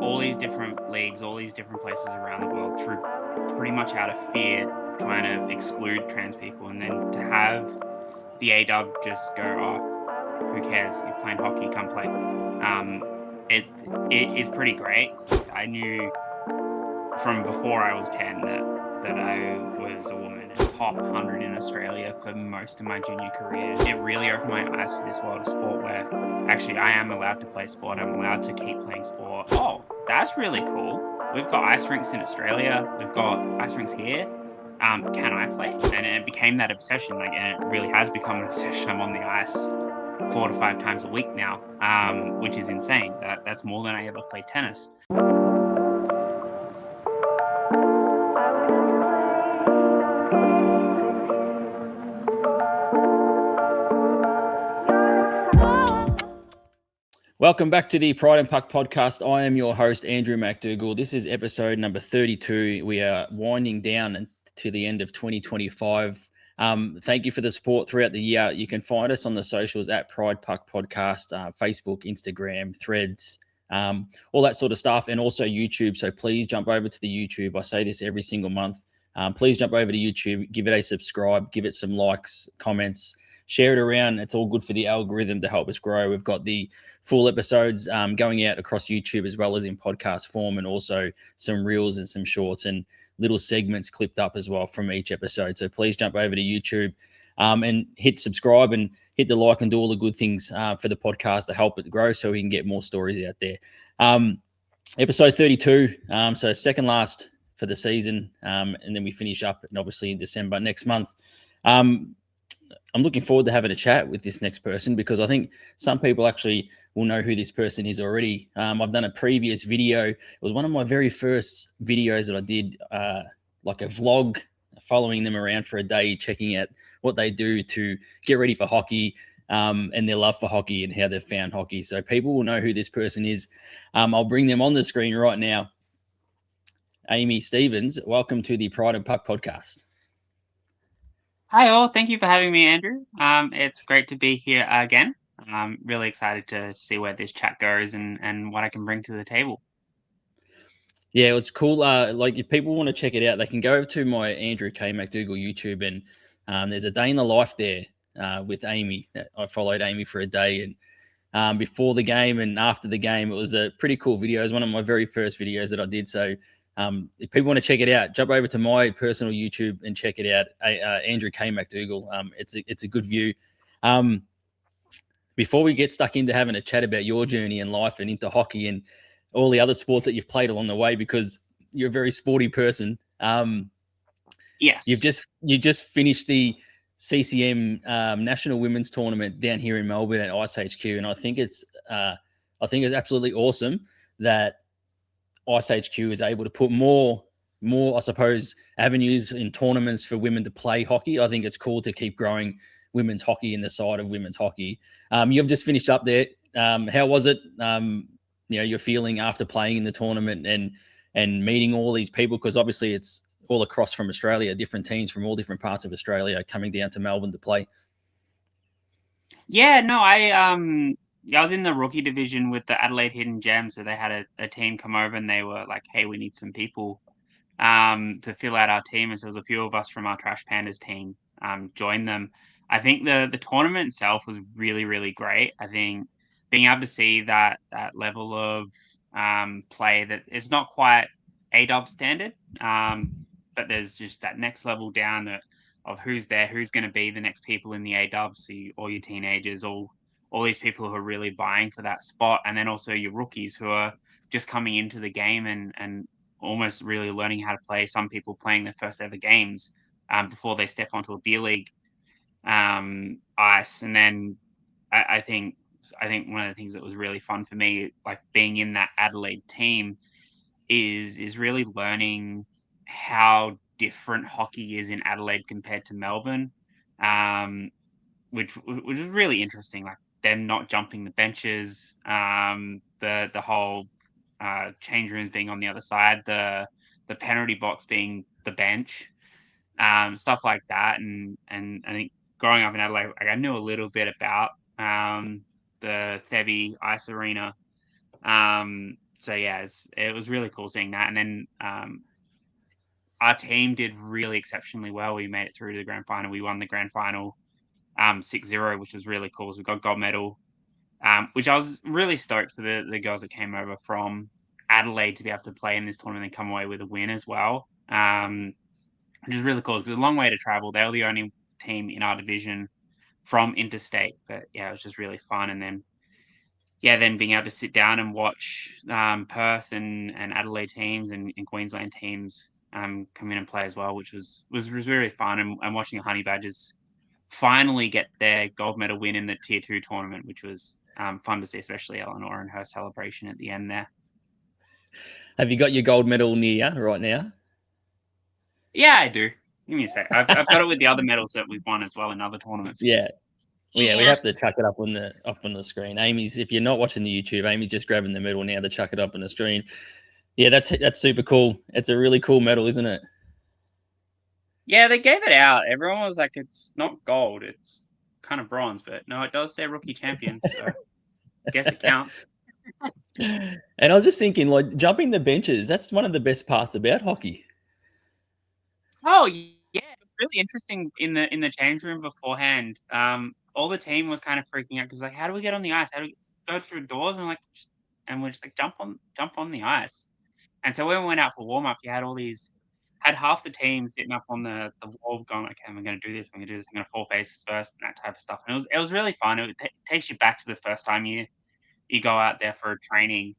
all these different leagues, all these different places around the world through pretty much out of fear trying to exclude trans people, and then to have the AW just go, oh, who cares? You're playing hockey, come play. It is pretty great. I knew from before I was 10 that I was a woman and top 100 in Australia for most of my junior career. It really opened my eyes to this world of sport where actually I am allowed to play sport. I'm allowed to keep playing sport. Oh, that's really cool. We've got ice rinks in Australia. We've got ice rinks here. Can I play? And it became that obsession. And it really has become an obsession. I'm on the ice 4 to 5 times a week now, which is insane. That's more than I ever played tennis. Welcome back to the Pride and Puck podcast. I am your host, Andrew McDougall. This is episode number 32. We are winding down to the end of 2025. Thank you for the support throughout the year. You can find us on the socials at Pride Puck Podcast, Facebook, Instagram, Threads, all that sort of stuff, and also YouTube. So please jump over to the YouTube. I say this every single month. Please jump over to YouTube, give it a subscribe, give it some likes, comments, share it around. It's all good for the algorithm to help us grow. We've got the full episodes going out across YouTube as well as in podcast form, and also some reels and some shorts and little segments clipped up as well from each episode. So please jump over to YouTube and hit subscribe and hit the like and do all the good things for the podcast to help it grow so we can get more stories out there. Episode 32, so second last for the season, and then we finish up and obviously in December next month. I'm looking forward to having a chat with this next person because I think some people actually will know who this person is already. I've done a previous video. It was one of my very first videos that I did, like a vlog, following them around for a day, checking out what they do to get ready for hockey and their love for hockey and how they've found hockey. So people will know who this person is. I'll bring them on the screen right now. Amy Stevens, welcome to the Pride and Puck podcast. Hi all, thank you for having me, Andrew. It's great to be here again. I'm really excited to see where this chat goes and what I can bring to the table. Yeah, it was cool. Like if people want to check it out, they can go over to my Andrew K. McDougall YouTube, and there's a day in the life there with Amy. I followed Amy for a day, and before the game and after the game, it was a pretty cool video. It was one of my very first videos that I did. So if people want to check it out, jump over to my personal YouTube and check it out. Andrew K. McDougall. It's a good view. Before we get stuck into having a chat about your journey in life and into hockey and all the other sports that you've played along the way, because you're a very sporty person. Yes. You just finished the CCM National Women's Tournament down here in Melbourne at Ice HQ, and I think it's absolutely awesome that Ice HQ is able to put more, I suppose, avenues in tournaments for women to play hockey. I think it's cool to keep growing women's hockey in the side of women's hockey. You've just finished up there. How was it? Your feeling after playing in the tournament and meeting all these people, because obviously it's all across from Australia, different teams from all different parts of Australia coming down to Melbourne to play. Yeah, no, I was in the rookie division with the Adelaide Hidden Gems, so they had a team come over and they were like, "Hey, we need some people to fill out our team." And so there's a few of us from our Trash Pandas team joined them. I think the tournament itself was really, really great. I think being able to see that level of play that it's not quite AW standard, but there's just that next level down of who's there, who's going to be the next people in the AW. So all your teenagers, all these people who are really vying for that spot, and then also your rookies who are just coming into the game and almost really learning how to play. Some people playing their first ever games before they step onto a beer league ice. And then I think one of the things that was really fun for me, like being in that Adelaide team, is really learning how different hockey is in Adelaide compared to Melbourne, which is really interesting. Like them not jumping the benches, the whole change rooms being on the other side, the penalty box being the bench, stuff like that. And I think growing up in Adelaide, like I knew a little bit about the Thebe Ice Arena, So yeah, it was really cool seeing that. And then our team did really exceptionally well. We made it through to the grand final. We won the grand final 6-0, which was really cool. So we got gold medal, which I was really stoked for the girls that came over from Adelaide to be able to play in this tournament and come away with a win as well. Which is really cool because it's a long way to travel. They were the only team in our division from interstate, but yeah, it was just really fun. And then yeah, then being able to sit down and watch Perth and Adelaide teams and Queensland teams come in and play as well, which was really fun. And watching the Honey Badgers finally get their gold medal win in the Tier 2 tournament, which was fun to see, especially Eleanor and her celebration at the end there. Have you got your gold medal near you right now? Yeah, I do. Give me a sec. I've got it with the other medals that we've won as well in other tournaments. Yeah. Well, yeah, we Yeah. have to chuck it up on the screen. Amy's, if you're not watching the YouTube, Amy's just grabbing the medal now to chuck it up on the screen. Yeah, that's super cool. It's a really cool medal, isn't it? Yeah, they gave it out. Everyone was like, it's not gold, it's kind of bronze, but no, it does say rookie champion, so guess it counts. And I was just thinking, like jumping the benches, that's one of the best parts about hockey. Oh yeah, it was really interesting in the change room beforehand. All the team was kind of freaking out because like, how do we get on the ice? How do we go through doors? And like, and we're just like, jump on the ice. And so when we went out for warm up, you had had half the team sitting up on the wall going, okay, I'm going to do this. I'm going to do this. I'm going to fall faces first and that type of stuff. And it was really fun. It takes you back to the first time you go out there for training.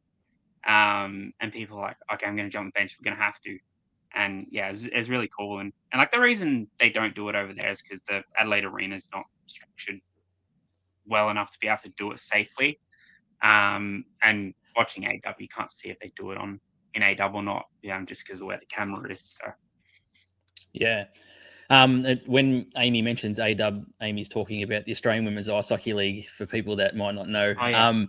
And people are like, okay, I'm going to jump the bench. We're going to have to. And yeah, it's really cool. And like the reason they don't do it over there is because the Adelaide Arena is not structured well enough to be able to do it safely. And watching AW, you can't see if they do it on in AW or not, just because of where the camera is. So Yeah. When Amy mentions AW, Amy's talking about the Australian Women's Ice Hockey League for people that might not know. oh yeah.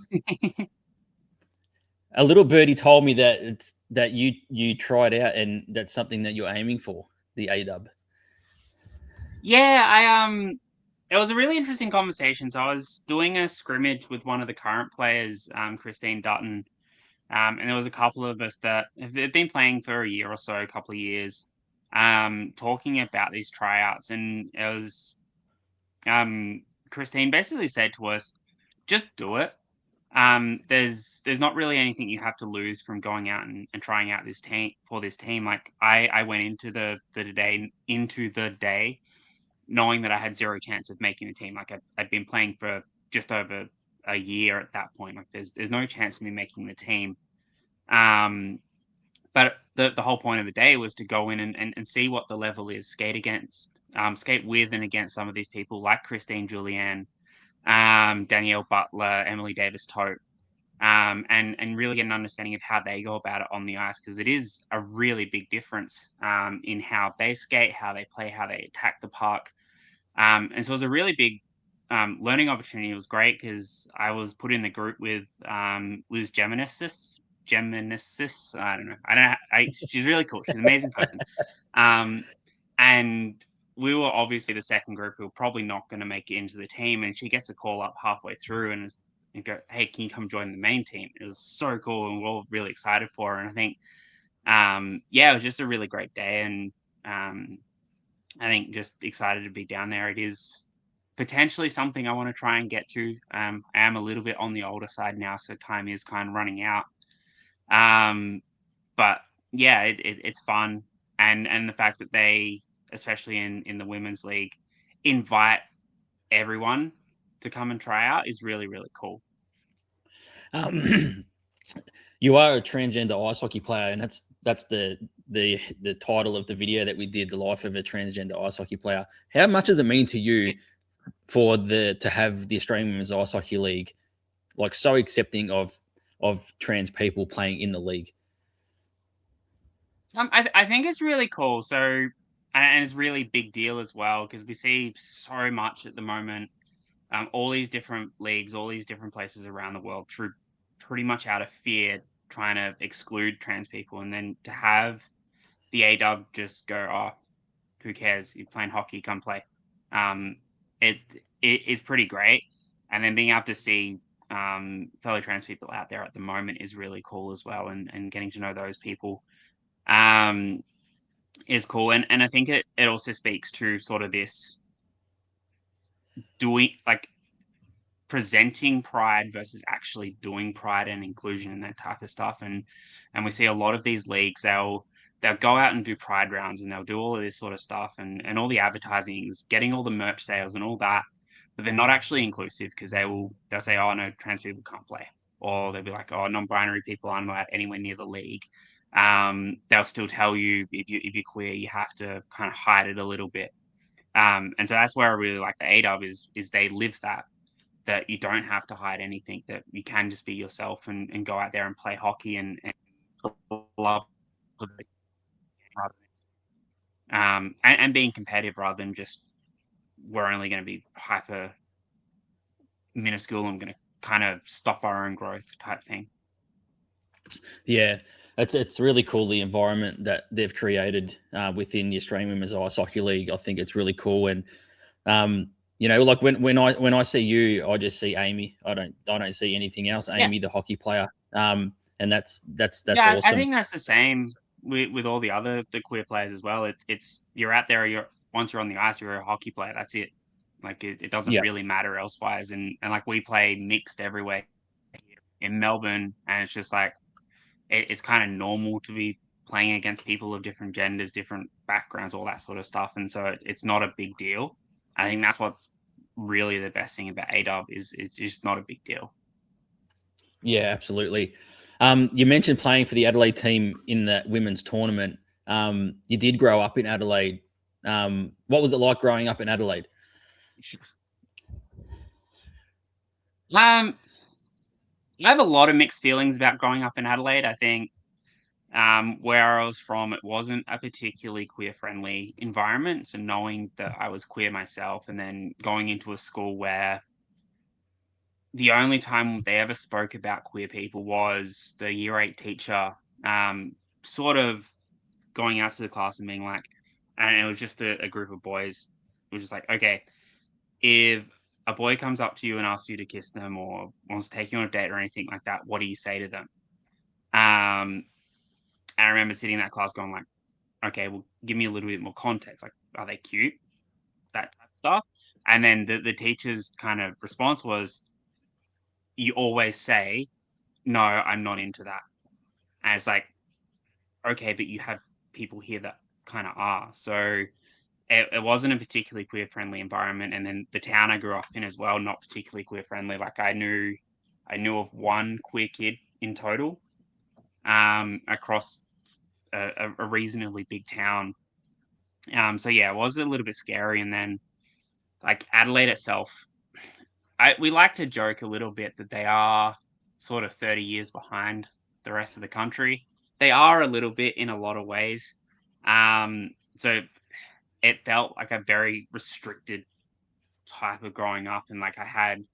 A little birdie told me that it's that you tried out and that's something that you're aiming for, the AW. Yeah, it was a really interesting conversation. So I was doing a scrimmage with one of the current players, Christine Dutton. And there was a couple of us that have been playing for a year or so, a couple of years, talking about these tryouts. And it was Christine basically said to us, just do it. There's not really anything you have to lose from going out and trying out this team for this team. Like I went into the day knowing that I had zero chance of making the team. Like I'd been playing for just over a year at that point. Like there's no chance of me making the team. Um, but the whole point of the day was to go in and see what the level is, skate with and against some of these people like Christine Julianne, Danielle Butler, Emily Davis Tote, and really get an understanding of how they go about it on the ice because it is a really big difference in how they skate, how they play, how they attack the puck. And so it was a really big learning opportunity. It was great because I was put in the group with Liz Geminicis. I don't know. I don't know. She's really cool. She's an amazing person. Um, and we were obviously the second group who were probably not going to make it into the team. And she gets a call up halfway through and go, hey, can you come join the main team? It was so cool. And we're all really excited for her. And I think, yeah, it was just a really great day. And I think just excited to be down there. It is potentially something I want to try and get to. I am a little bit on the older side now, so time is kind of running out. Um, but yeah, it's fun, and the fact that they, especially in the women's league, invite everyone to come and try out is really really cool. You are a transgender ice hockey player, and that's the title of the video that we did, the life of a transgender ice hockey player. How much does it mean to you for the to have the Australian Women's Ice Hockey League like so accepting of trans people playing in the league? I think it's really cool. So and it's really big deal as well because we see so much at the moment. All these different leagues, all these different places around the world, through pretty much out of fear, trying to exclude trans people, and then to have the AW just go, oh, who cares? You're playing hockey, come play. Um, it is pretty great, and then being able to see fellow trans people out there at the moment is really cool as well, and getting to know those people is cool, and I think it also speaks to sort of this doing like presenting pride versus actually doing pride and inclusion and that type of stuff. And we see a lot of these leagues, they'll go out and do pride rounds and they'll do all of this sort of stuff, and all the advertising is getting all the merch sales and all that, but they're not actually inclusive because they'll say, oh no, trans people can't play, or they'll be like, oh, non-binary people aren't allowed anywhere near the league. They'll still tell you if you're queer, you have to kind of hide it a little bit. And so that's where I really like the AW is they live that you don't have to hide anything, that you can just be yourself and go out there and play hockey and love of it, and being competitive rather than just we're only going to be hyper minuscule and going to kind of stop our own growth type thing. Yeah, it's really cool the environment that they've created within the Australian Women's Ice Hockey League. I think it's really cool, and like when I see you, I just see Amy. I don't see anything else. Yeah, Amy, the hockey player, and that's yeah, I awesome. think that's the same with all the queer players as well. It's you're out there, you're once you're on the ice, you're a hockey player. That's it. Like it doesn't Yeah, really matter elsewise. And like we play mixed everywhere in Melbourne, and it's just like it's kind of normal to be playing against people of different genders, different backgrounds, all that sort of stuff. And so it's not a big deal. I think that's what's really the best thing about AW is it's just not a big deal. yeah, absolutely. You mentioned playing for the Adelaide team in the women's tournament. You did grow up in Adelaide. What was it like growing up in Adelaide? I have a lot of mixed feelings about growing up in Adelaide. I think where I was from, it wasn't a particularly queer friendly environment. So knowing that I was queer myself and then going into a school where the only time they ever spoke about queer people was the year 8 teacher, um, sort of going out to the class and being like, and it was just a group of boys. It was just like, okay, if a boy comes up to you and asks you to kiss them or wants to take you on a date or anything like that, what do you say to them? I remember sitting in that class going like, okay, well, give me a little bit more context. Like, are they cute? That type of stuff. And then the teacher's kind of response was, you always say, no, I'm not into that. And it's like, okay, but you have people here that kind of are. So it wasn't a particularly queer friendly environment. And then the town I grew up in as well, not particularly queer friendly. Like I knew of one queer kid in total, across a reasonably big town. So yeah, it was a little bit scary. And then like Adelaide itself, we like to joke a little bit that they are sort of 30 years behind the rest of the country. They are a little bit in a lot of ways. So it felt like a very restricted type of growing up, and like I had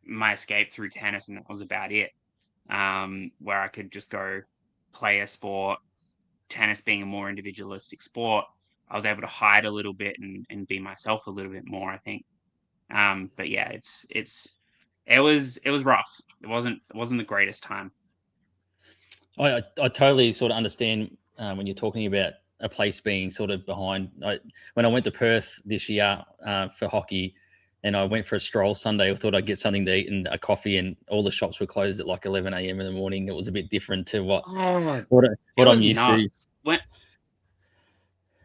my escape through tennis, and that was about it. Where I could just go play a sport, tennis being a more individualistic sport. I was able to hide a little bit and be myself a little bit more, I think. But yeah, it was rough. It wasn't the greatest time. I totally sort of understand when you're talking about a place being sort of behind. When I went to Perth this year for hockey, and I went for a stroll Sunday, I thought I'd get something to eat and a coffee, and all the shops were closed at like 11 a.m. in the morning. It was a bit different to what Oh, what, it what I'm was used nuts. to.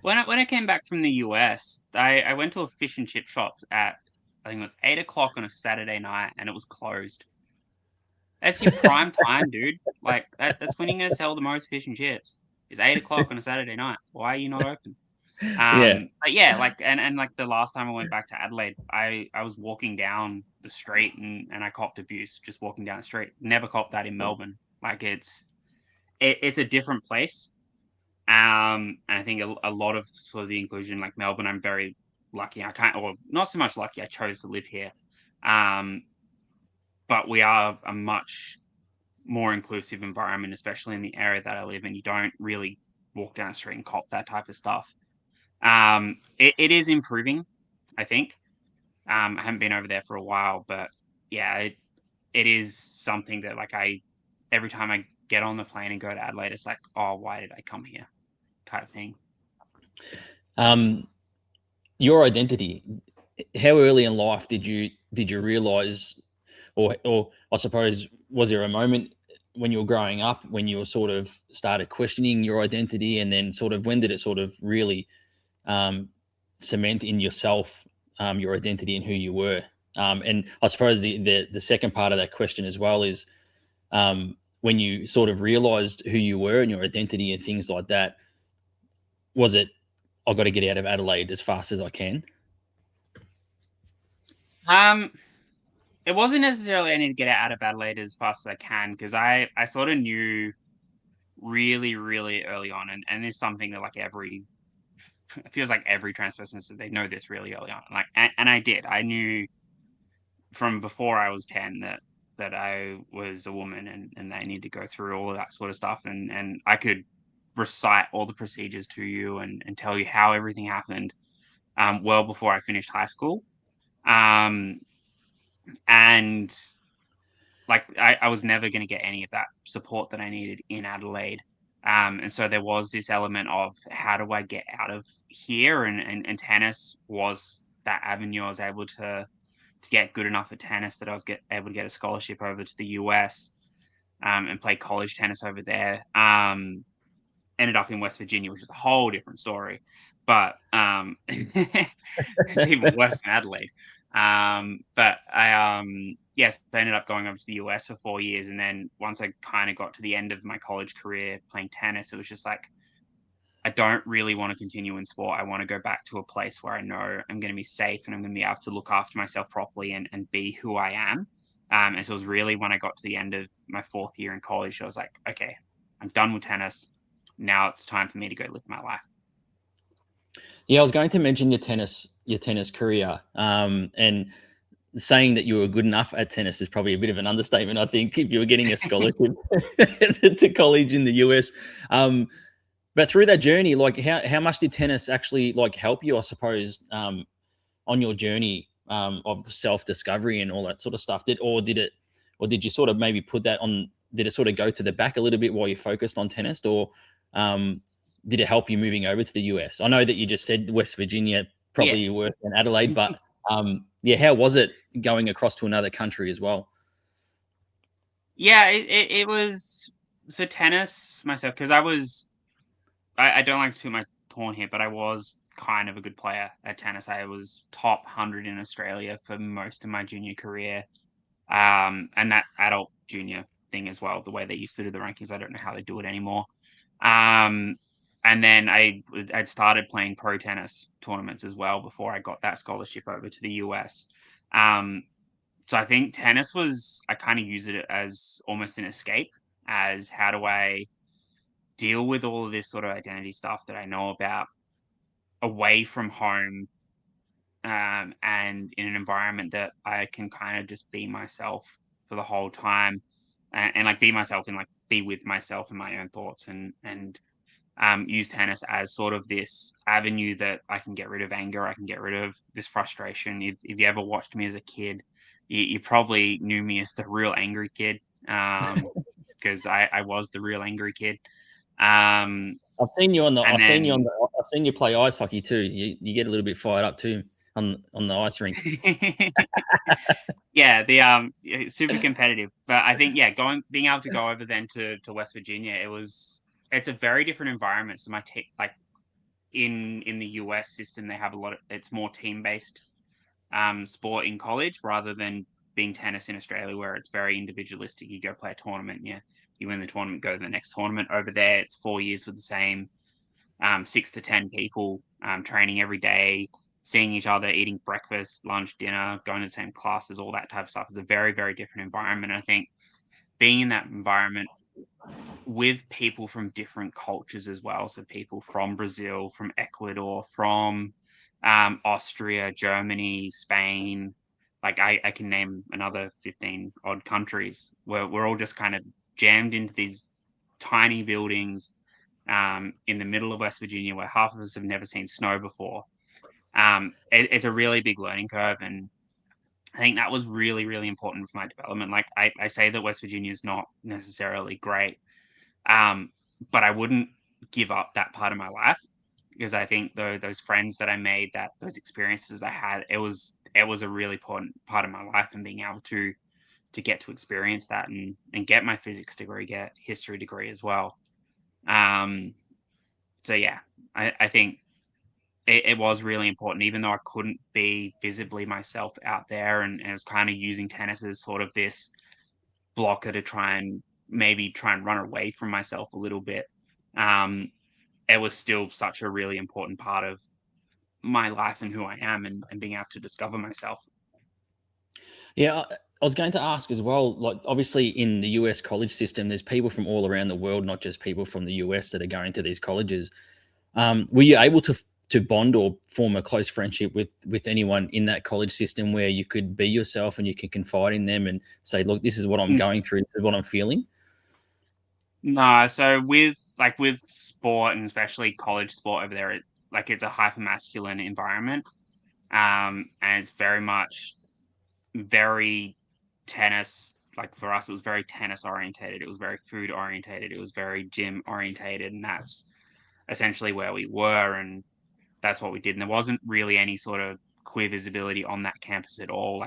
When I came back from the US, I went to a fish and chip shop at I think it was 8 o'clock on a Saturday night, and it was closed. That's your prime time, dude. Like that's when you're gonna sell the most fish and chips. It's 8 o'clock on a Saturday night. Why are you not open? Yeah, But yeah, like and like the last time I went back to Adelaide, I was walking down the street and I copped abuse just walking down the street. Never copped that in Melbourne. Like it's a different place. And I think a lot of sort of the inclusion, like Melbourne, I'm very lucky. I can't, or not so much lucky. I chose to live here. Um, but we are a much more inclusive environment, especially in the area that I live in. You don't really walk down the street and cop that type of stuff. It is improving, I think. I haven't been over there for a while, but yeah, it is something that like every time I get on the plane and go to Adelaide, it's like, oh, why did I come here? Type of thing. Um, your identity. How early in life did you realize, or I suppose, was there a moment when you were growing up when you were sort of started questioning your identity, and then sort of when did it sort of really um, cement in yourself your identity and who you were? And I suppose the second part of that question as well is when you sort of realized who you were and your identity and things like that. Was it, I got to get out of Adelaide as fast as I can? Um, it wasn't necessarily I need to get out of Adelaide as fast as I can, because I sort of knew really, really early on, and this is something that like every it feels like every trans person said they know this really early on. Like, and I did. I knew from before I was 10 that I was a woman, and they need to go through all of that sort of stuff, and I could recite all the procedures to you and tell you how everything happened well before I finished high school. Um, and like I was never going to get any of that support that I needed in Adelaide. And so there was this element of how do I get out of here? And tennis was that avenue. I was able to get good enough at tennis that I was able to get a scholarship over to the US and play college tennis over there. Ended up in West Virginia, which is a whole different story. But it's even worse than Adelaide. But I yes, I ended up going over to the US for 4 years, and then once I kind of got to the end of my college career playing tennis, it was just like I don't really want to continue in sport. I want to go back to a place where I know I'm going to be safe and I'm going to be able to look after myself properly and be who I am. And so it was really when I got to the end of my 4th year in college, I was like, okay, I'm done with tennis. Now it's time for me to go live my life. Yeah, I was going to mention your tennis career, and saying that you were good enough at tennis is probably a bit of an understatement. I think if you were getting a scholarship to college in the US, but through that journey, like how much did tennis actually like help you? I suppose on your journey of self discovery and all that sort of stuff. Did you sort of maybe put that on? Did it sort of go to the back a little bit while you focused on tennis, or um, did it help you moving over to the US? I know that you just said West Virginia Yeah. probably worse than Adelaide, but yeah, how was it going across to another country as well? Yeah, it was so tennis myself because I don't like to toot my horn here, but I was kind of a good player at tennis. I was top 100 in Australia for most of my junior career. And that adult junior thing as well, the way they used to do the rankings, I don't know how they do it anymore. Um, and then I'd started playing pro tennis tournaments as well before I got that scholarship over to the US. Um, so I think tennis was I kind of use it as almost an escape, as how do I deal with all of this sort of identity stuff that I know about away from home, and in an environment that I can kind of just be myself for the whole time, and like be myself and like be with myself and my own thoughts, and use tennis as sort of this avenue that I can get rid of anger, I can get rid of this frustration. If you ever watched me as a kid, you probably knew me as the real angry kid, because I was the real angry kid. Um, I've seen you on the. and I've seen you on then the. I've seen you play ice hockey too. You get a little bit fired up too on the ice rink. yeah, super competitive. But I think yeah, going being able to go over then to West Virginia, it's a very different environment. So my team, like in the US system, they have a lot of it's more team based sport in college rather than being tennis in Australia, where it's very individualistic. You go play a tournament, yeah, you win the tournament, go to the next tournament. Over there, it's 4 years with the same 6 to 10 people training every day, seeing each other, eating breakfast, lunch, dinner, going to the same classes, all that type of stuff. It's a very, very different environment. I think being in that environment with people from different cultures as well. So people from Brazil, from Ecuador, from Austria, Germany, Spain. Like I can name another 15 odd countries where we're all just kind of jammed into these tiny buildings in the middle of West Virginia where half of us have never seen snow before. It's a really big learning curve, and I think that was really, really important for my development. Like I say that West Virginia is not necessarily great, but I wouldn't give up that part of my life because I think those friends that I made, that those experiences I had, it was a really important part of my life, and being able to get to experience that and get my physics degree, get history degree as well. Um, so yeah, I think it was really important, even though I couldn't be visibly myself out there, and I was kind of using tennis as sort of this blocker to try and run away from myself a little bit. Um, it was still such a really important part of my life and who I am, and being able to discover myself. Yeah, I was going to ask as well. Like, obviously, in the US college system, there's people from all around the world, not just people from the US that are going to these colleges. Were you able to bond or form a close friendship with anyone in that college system where you could be yourself and you can confide in them and say, "Look, this is what I'm Mm, going through. This is what I'm feeling." no, so with sport, and especially college sport over there, it's a hyper masculine environment. And it's very tennis. Like for us, it was very tennis orientated. It was very food orientated. It was very gym orientated, and that's essentially where we were, and that's what we did. And there wasn't really any sort of queer visibility on that campus at all.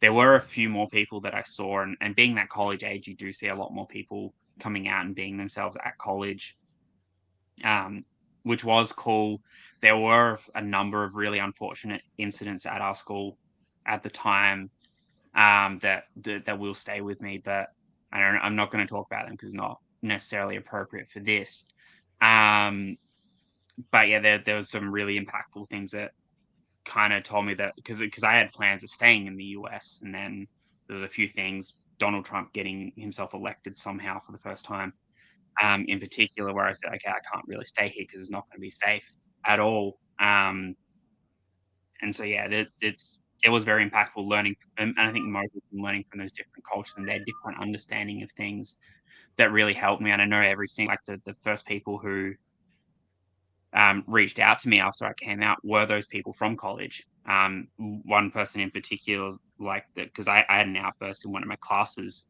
There were a few more people that I saw, and being that college age, you do see a lot more people coming out and being themselves at college, um, which was cool. There were a number of really unfortunate incidents at our school at the time, that will stay with me, but I'm not going to talk about them because it's not necessarily appropriate for this. Um, but yeah, there was some really impactful things that kind of told me that, because I had plans of staying in the US, and then there's a few things. Donald Trump getting himself elected somehow for the first time, in particular, where I said, okay, I can't really stay here because it's not going to be safe at all. And so yeah, it was very impactful learning, and I think most of them learning from those different cultures and their different understanding of things that really helped me. And I know every single, like the first people who reached out to me after I came out were those people from college. One person in particular was like that because I had an outburst in one of my classes.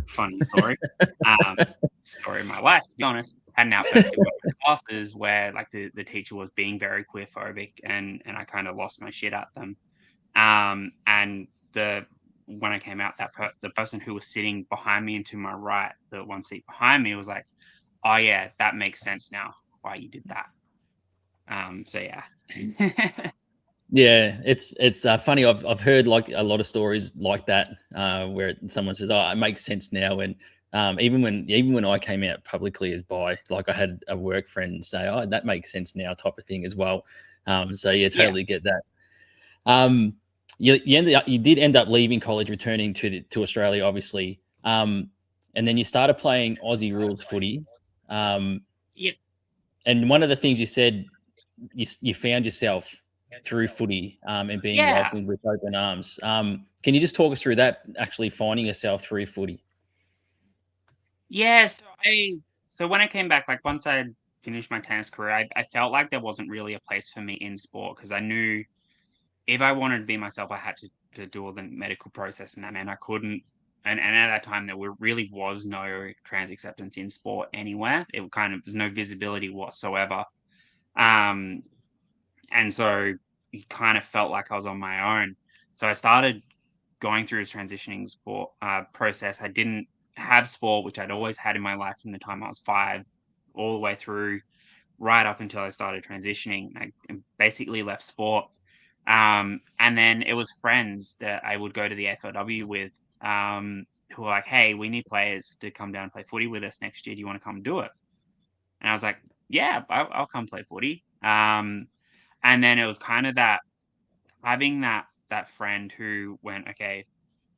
Funny story. Um, Story of my life, to be honest. Had an outburst in one of my classes where like the teacher was being very queer phobic, and I kind of lost my shit at them. And the when I came out, the person who was sitting behind me and to my right, the one seat behind me, was like, "Oh yeah, that makes sense now why you did that." So yeah. Yeah, it's funny. I've heard like a lot of stories like that where someone says, "Oh, it makes sense now." And even when I came out publicly as bi, like I had a work friend say, "Oh, that makes sense now," type of thing as well. So yeah, Yeah. totally get that. Um, you did end up leaving college, returning to Australia, obviously, and then you started playing Aussie rules footy. Um, Yep. and one of the things you said, you found yourself through footy and being Yeah. welcomed with open arms. Can you just talk us through that? Actually, finding yourself through footy. Yeah, so when I came back, like, once I had finished my tennis career, I felt like there wasn't really a place for me in sport, because I knew if I wanted to be myself, I had to do all the medical process, and that meant I couldn't. And at that time, really was no trans acceptance in sport anywhere. It kind of there's no visibility whatsoever. Um, and so it kind of felt like I was on my own. So I started going through this transitioning sport process. I didn't have sport, which I'd always had in my life from the time I was 5, all the way through right up until I started transitioning. I basically left sport. And then it was friends that I would go to the FLW with, who were like, hey, we need players to come down and play footy with us next year. Do you want to come do it? And I was like, yeah, I'll come play footy. And then it was kind of that having that friend who went, okay,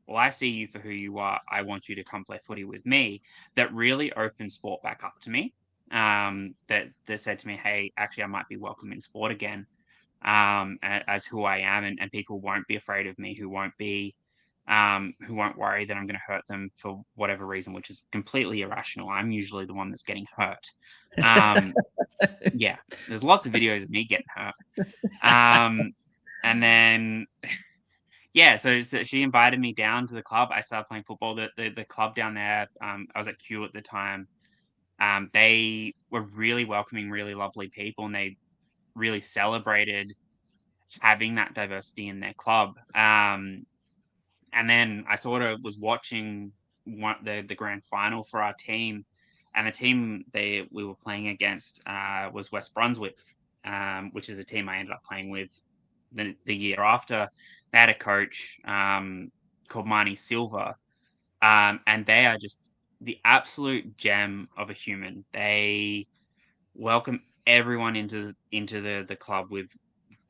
well, I see you for who you are. I want you to come play footy with me. That really opened sport back up to me. That said to me, hey, actually, I might be welcome in sport again, as who I am, and people won't be afraid of me, who won't worry that I'm going to hurt them for whatever reason, which is completely irrational. I'm usually the one that's getting hurt. Um, yeah, there's lots of videos of me getting hurt. Um, And then yeah, so she invited me down to the club. I started playing football. The club down there, I was at Q at the time. They were really welcoming, really lovely people, and they really celebrated having that diversity in their club. And then I sort of was watching the grand final for our team, and the team they we were playing against was West Brunswick, which is a team I ended up playing with the year after. They had a coach called Marnie Silva, and they are just the absolute gem of a human. They welcome everyone into the club with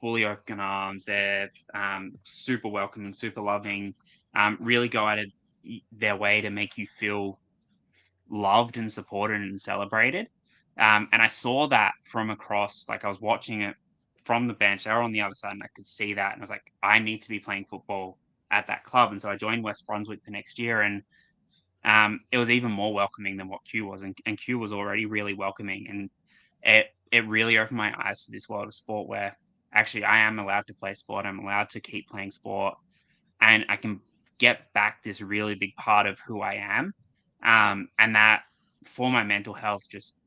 fully open arms. They're super welcoming, super loving. Really go out of their way to make you feel loved and supported and celebrated. And I saw that from across, like I was watching it from the bench. They were on the other side, and I could see that. And I was like, I need to be playing football at that club. And so I joined West Brunswick the next year, and it was even more welcoming than what Q was, and Q was already really welcoming, and it really opened my eyes to this world of sport where actually I am allowed to play sport, I'm allowed to keep playing sport, and I can get back this really big part of who I am, and that for my mental health just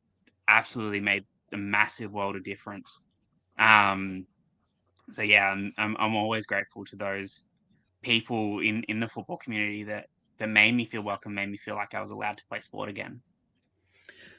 absolutely made a massive world of difference. Um, so yeah, I'm always grateful to those people in the football community that made me feel welcome, made me feel like I was allowed to play sport again.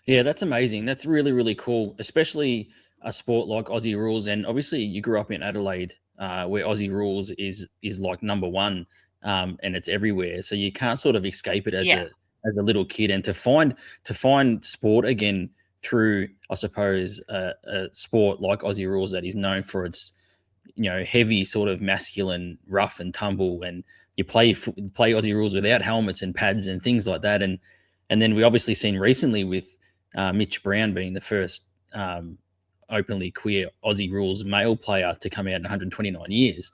Yeah, that's amazing. That's really, really cool, especially a sport like Aussie rules. And obviously, you grew up in Adelaide, where Aussie rules is like number one, and it's everywhere. So you can't sort of escape it Yeah. as a little kid. And to find sport again through, I suppose, a sport like Aussie rules that is known for its heavy sort of masculine rough and tumble, and you play Aussie rules without helmets and pads and things like that. And then we obviously seen recently with Mitch Brown being the first openly queer Aussie rules male player to come out in 129 years.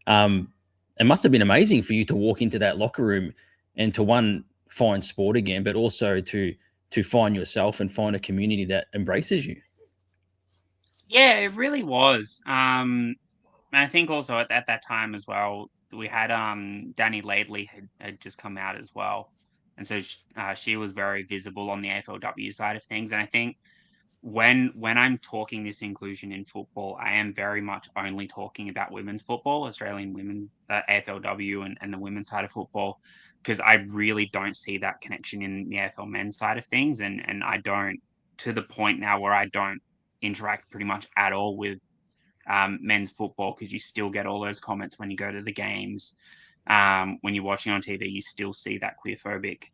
um, it must have been amazing for you to walk into that locker room and to one find sport again, but also to find yourself and find a community that embraces you. Yeah, it really was. And I think also at that time as well, we had Danny Laidley had just come out as well, and so she was very visible on the AFLW side of things. And I think when I'm talking this inclusion in football, I am very much only talking about women's football, Australian women, AFLW, and the women's side of football, because I really don't see that connection in the AFL men's side of things, and I don't, to the point now where I don't interact pretty much at all with men's football, because you still get all those comments when you go to the games. When you're watching on TV, you still see that queerphobic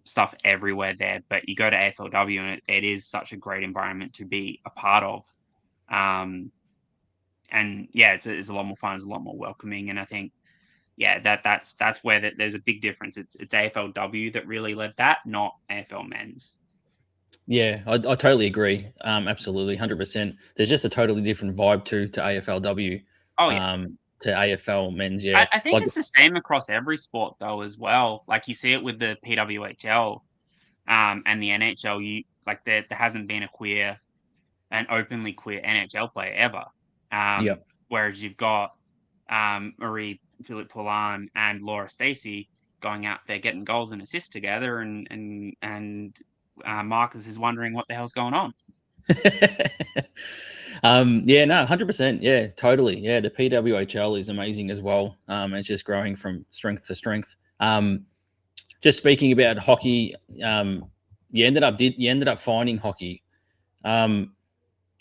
stuff everywhere there. But you go to AFLW, and it is such a great environment to be a part of. Um, and yeah, it's a lot more fun. It's a lot more welcoming. And I think yeah, that's where there's a big difference. It's AFLW that really led that, not AFL men's. Yeah, I totally agree. Absolutely, 100%. There's just a totally different vibe to AFLW, Oh yeah. to AFL men's. Yeah, I think like it's the same across every sport though as well. Like you see it with the PWHL and the NHL. You like there hasn't been an openly queer NHL player ever. yeah. Whereas you've got Marie Philip Poulin and Laura Stacey going out there getting goals and assists together, and Marcus is wondering what the hell's going on. Yeah, no, 100%. Yeah, totally. Yeah, the PWHL is amazing as well. It's just growing from strength to strength. Just speaking about hockey, you ended up finding hockey. Um,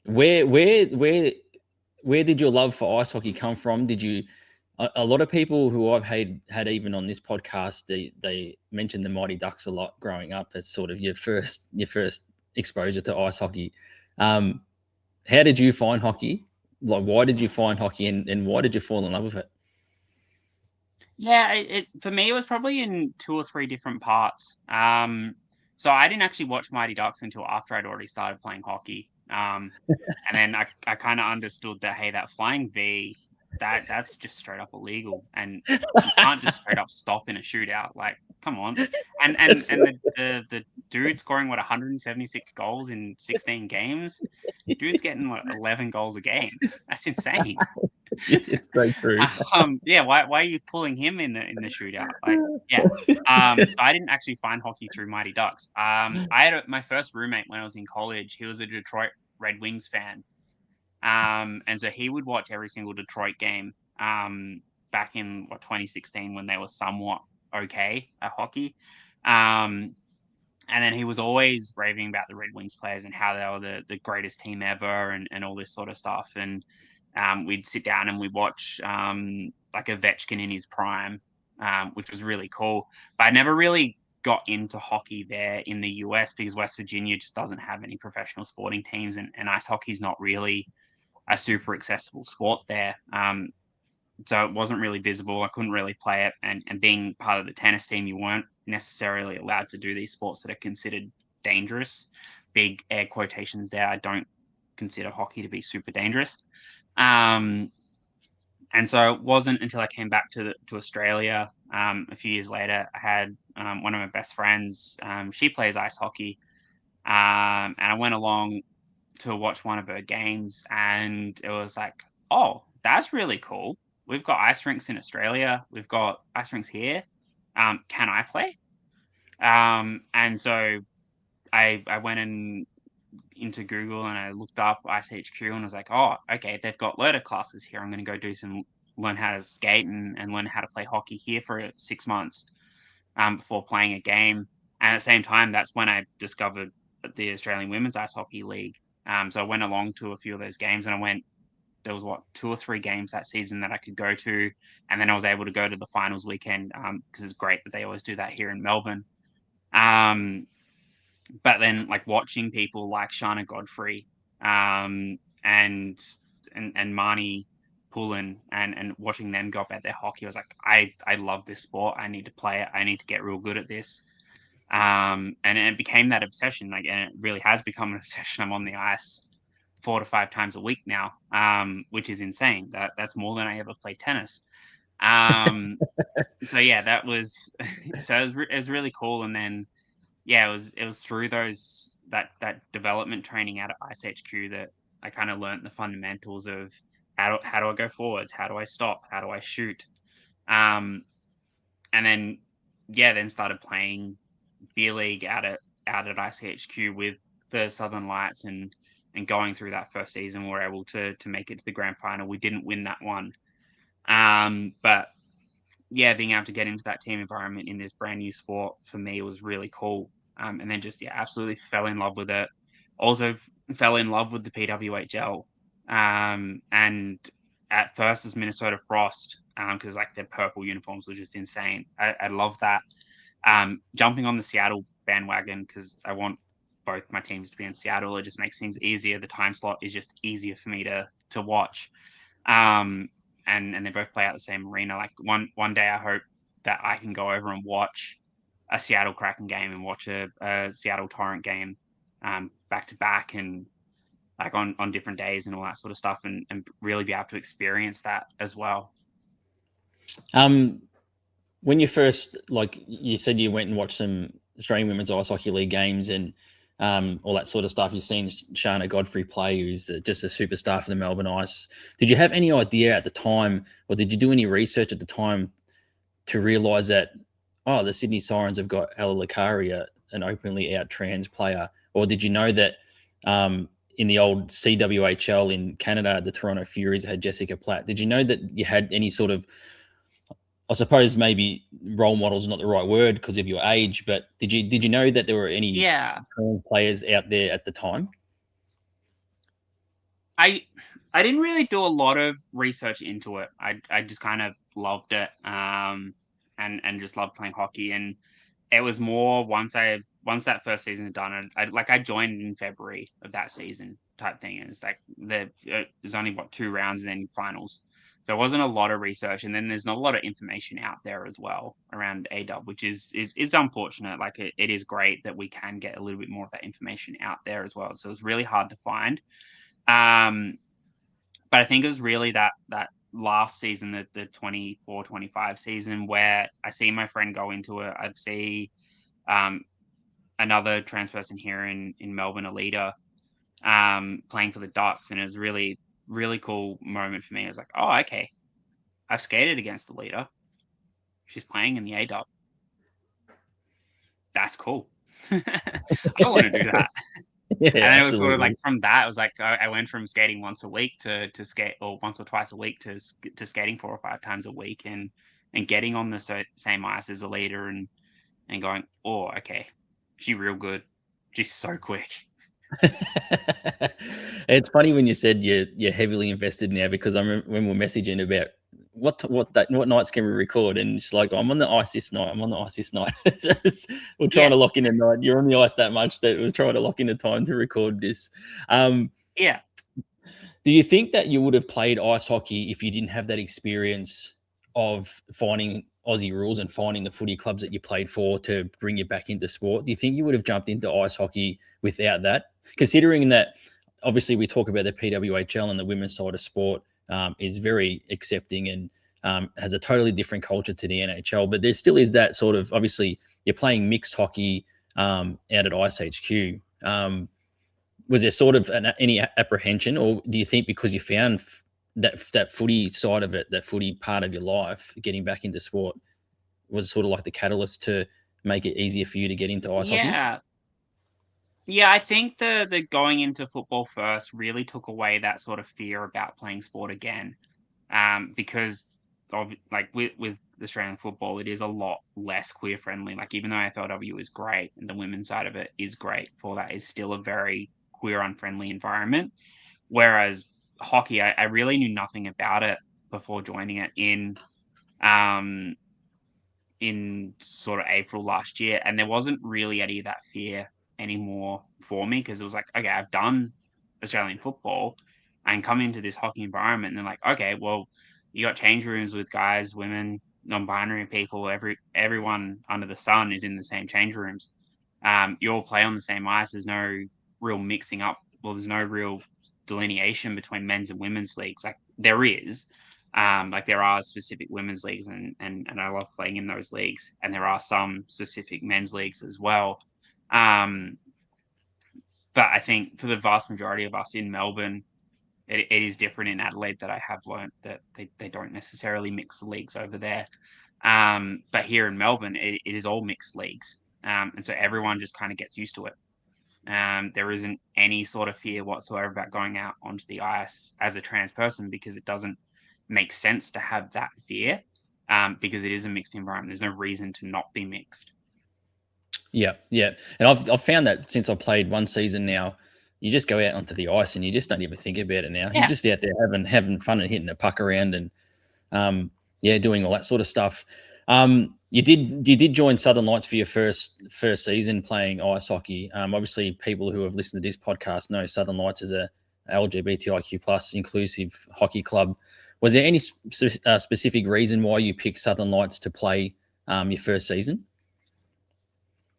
where where where where did your love for ice hockey come from? Did you a lot of people who I've had even on this podcast, they mention the Mighty Ducks a lot growing up. It's sort of your first exposure to ice hockey. Um, how did you find hockey? Like, why did you find hockey, and why did you fall in love with it? Yeah, it for me it was probably in two or three different parts. So I didn't actually watch Mighty Ducks until after I'd already started playing hockey. And then I kind of understood that hey, that flying V, that's just straight up illegal, and you can't just straight up stop in a shootout. Like, come on. And and That's and the dude scoring what 176 goals in 16 games, dude's getting what 11 goals a game. That's insane. It's so true. Yeah, why are you pulling him in the shootout? Like, yeah. So I didn't actually find hockey through Mighty Ducks. I had my first roommate when I was in college. He was a Detroit Red Wings fan, and so he would watch every single Detroit game. Back in 2016 when they were somewhat okay at hockey. Um, and then he was always raving about the Red Wings players and how they were the greatest team ever and all this sort of stuff. And we'd sit down and we'd watch like Ovechkin in his prime, which was really cool. But I never really got into hockey there in the US because West Virginia just doesn't have any professional sporting teams, and ice hockey is not really a super accessible sport there. So it wasn't really visible. I couldn't really play it. And being part of the tennis team, you weren't necessarily allowed to do these sports that are considered dangerous. Big air quotations there. I don't consider hockey to be super dangerous. Um, and so it wasn't until I came back to Australia a few years later. I had one of my best friends. She plays ice hockey, and I went along to watch one of her games, and it was like, oh, that's really cool. We've got ice rinks in Australia. We've got ice rinks here. Can I play? And so I went into Google and I looked up Ice HQ and was like, oh, okay, they've got loader classes here. I'm going to go do learn how to skate and learn how to play hockey here for 6 months before playing a game. And at the same time, that's when I discovered the Australian Women's Ice Hockey League. So I went along to a few of those games, and there was 2 or 3 games that season that I could go to, and then I was able to go to the finals weekend because it's great that they always do that here in Melbourne. Um, but then like watching people like Shana Godfrey and Marnie Pullen and watching them go up at their hockey, I was like, I love this sport. I need to play it. I need to get real good at this. And it became that obsession, like, and it really has become an obsession. I'm on the ice 4 to 5 times a week now, which is insane. That's more than I ever played tennis. Um, so yeah, that was so it was really cool. And then yeah, it was through that development training out at Ice HQ that I kind of learned the fundamentals of how do I go forwards, how do I stop, how do I shoot, um, and then yeah, then started playing beer league out at ICHQ with the Southern Lights and going through that first season, we were able to make it to the grand final. We didn't win that one, but yeah, being able to get into that team environment in this brand new sport for me was really cool. And then just yeah, absolutely fell in love with it. Also fell in love with the PWHL. And at first as Minnesota Frost, because like their purple uniforms were just insane. I love that. Jumping on the Seattle bandwagon because I want both my teams to be in Seattle. It just makes things easier. The time slot is just easier for me to watch. Um, and they both play out the same arena. Like one day, I hope that I can go over and watch a Seattle Kraken game and watch a Seattle Torrent game back to back and like on different days and all that sort of stuff and really be able to experience that as well. Um, when you first, like you said, you went and watched some Australian Women's Ice Hockey League games and all that sort of stuff. You've seen Shana Godfrey play, who's just a superstar for the Melbourne Ice. Did you have any idea at the time, or did you do any research at the time to realise that, oh, the Sydney Sirens have got Ella Lakaria, an openly out trans player, or did you know that in the old CWHL in Canada, the Toronto Furies had Jessica Platt? Did you know that you had any sort of, I suppose maybe role models is not the right word because of your age, but did you know that there were any Yeah, players out there at the time? I I didn't really do a lot of research into it. I just kind of loved it, and just loved playing hockey. And it was more once that first season had done, I joined in February of that season type thing, and it's like there's only what 2 rounds and then finals, so it wasn't a lot of research, and then there's not a lot of information out there as well around AW, which is unfortunate. Like it is great that we can get a little bit more of that information out there as well. So it's really hard to find. Um, but I think it was really that last season, the 24-25 season, where I see my friend go into it. I see um, another trans person here in Melbourne, Alida, playing for the Ducks, and it was really really cool moment for me. I was like, oh, okay, I've skated against the leader. She's playing in the A-dub. That's cool. I want to do that. Yeah, And then it was sort of like absolutely. from that, it was like I went from skating once a week to skate, or once or twice a week to skating 4 or 5 times a week, and getting on the same ice as a leader, and going, oh, okay, she real good. She's so quick. It's funny when you said you're heavily invested now, because I remember when we were messaging about what nights can we record, and it's like, I'm on the ice this night. I'm on the ice this night. We're trying Yeah, to lock in a night. You're on the ice that much that we're trying to lock in a time to record this. Um, yeah. Do you think that you would have played ice hockey if you didn't have that experience of finding Aussie rules and finding the footy clubs that you played for to bring you back into sport? Do you think you would have jumped into ice hockey without that? Considering that obviously we talk about the PWHL and the women's side of sport is very accepting and has a totally different culture to the NHL, but there still is that sort of, obviously you're playing mixed hockey out at Ice HQ. Was there sort of any apprehension, or do you think because you found that footy side of it, that footy part of your life, getting back into sport, was sort of like the catalyst to make it easier for you to get into ice hockey? Yeah. Yeah, I think the going into football first really took away that sort of fear about playing sport again. Because of like with Australian football, it is a lot less queer friendly. Like even though AFLW is great and the women's side of it is great, for that is still a very queer unfriendly environment. Whereas hockey, I really knew nothing about it before joining it um in sort of April last year, and there wasn't really any of that fear anymore for me, because it was like, okay, I've done Australian football and come into this hockey environment, and they're like, okay, well, you got change rooms with guys, women, non-binary people, everyone under the sun is in the same change rooms. You all play on the same ice. There's no real mixing up. Well, there's no real delineation between men's and women's leagues. Like there is, like there are specific women's leagues, and I love playing in those leagues, and there are some specific men's leagues as well. Um, but I think for the vast majority of us in Melbourne, it is different in Adelaide, that I have learned that they don't necessarily mix the leagues over there. But here in Melbourne, it is all mixed leagues. And so everyone just kind of gets used to it. There isn't any sort of fear whatsoever about going out onto the ice as a trans person, because it doesn't make sense to have that fear, because it is a mixed environment. There's no reason to not be mixed. Yeah, yeah. And I've found that since I played one season now, you just go out onto the ice and you just don't even think about it now. You're Yeah. just out there having fun and hitting a puck around and yeah, doing all that sort of stuff. You did join Southern Lights for your first season playing ice hockey. Obviously, people who have listened to this podcast know Southern Lights is a LGBTIQ plus inclusive hockey club. Was there any specific reason why you picked Southern Lights to play your first season?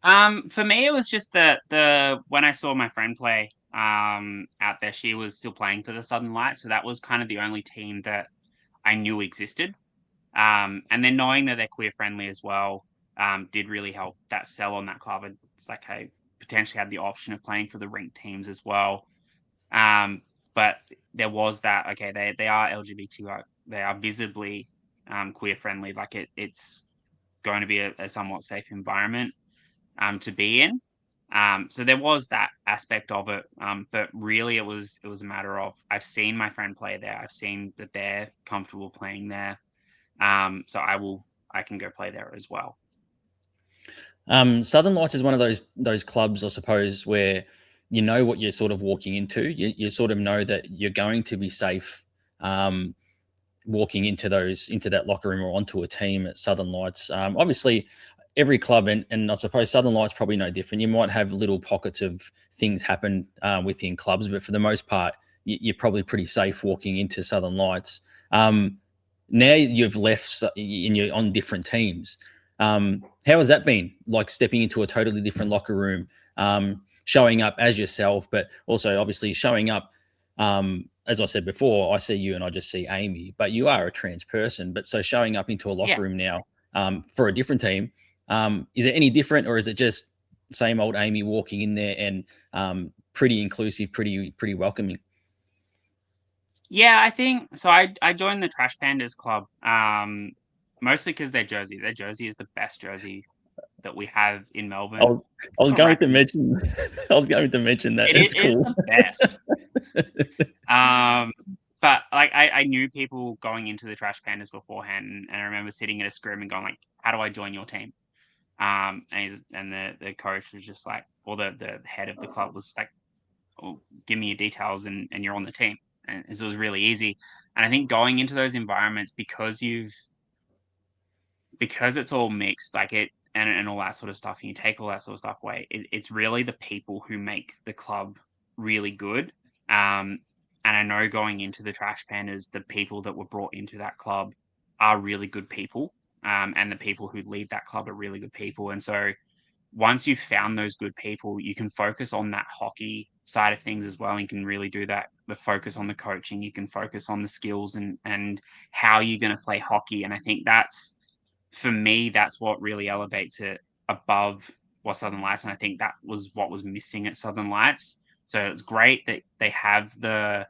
For me, it was just the when I saw my friend play out there, she was still playing for the Southern Lights, so that was kind of the only team that I knew existed. And then knowing that they're queer friendly as well, did really help that sell on that club. It's like I potentially had the option of playing for the rink teams as well. But there was that, okay, they are LGBTQ, they are visibly queer friendly. Like it's going to be a somewhat safe environment to be in. So there was that aspect of it, but really it was a matter of, I've seen my friend play there. I've seen that they're comfortable playing there. So I can go play there as well. Southern Lights is one of those clubs, I suppose, where you know what you're sort of walking into. You sort of know that you're going to be safe. Walking into that locker room or onto a team at Southern Lights. Obviously, every club and I suppose Southern Lights probably no different. You might have little pockets of things happen within clubs, but for the most part, you're probably pretty safe walking into Southern Lights. Now you've left and you're on different teams. How has that been? Like stepping into a totally different locker room, showing up as yourself, but also obviously showing up as I said before, I see you and I just see Amy, but you are a trans person. But so showing up into a Yeah. locker room now for a different team, is it any different, or is it just same old Amy walking in there and pretty inclusive, pretty welcoming? Yeah, I think so. I joined the Trash Pandas club, mostly because their jersey. Their jersey is the best jersey that we have in I Melbourne. was, I It's was got going to raccoon. mention, I was going to mention that. It's It is cool. the best. Um, but like I knew people going into the Trash Pandas beforehand, and I remember sitting at a scrim and going like, "How do I join your team?" And the coach was just like, or the head of the club was like, "Well, give me your details, and you're on the team." And so it was really easy. And I think going into those environments because it's all mixed, like it and all that sort of stuff, and you take all that sort of stuff away, it's really the people who make the club really good. And I know going into the Trash Pandas, the people that were brought into that club are really good people. And the people who lead that club are really good people. And so once you've found those good people, you can focus on that hockey side of things as well. And you can really do that. The focus on the coaching, you can focus on the skills and how you're going to play hockey. And I think that's for me, that's what really elevates it above what Southern Lights, and I think that was what was missing at Southern Lights. So it's great that they have the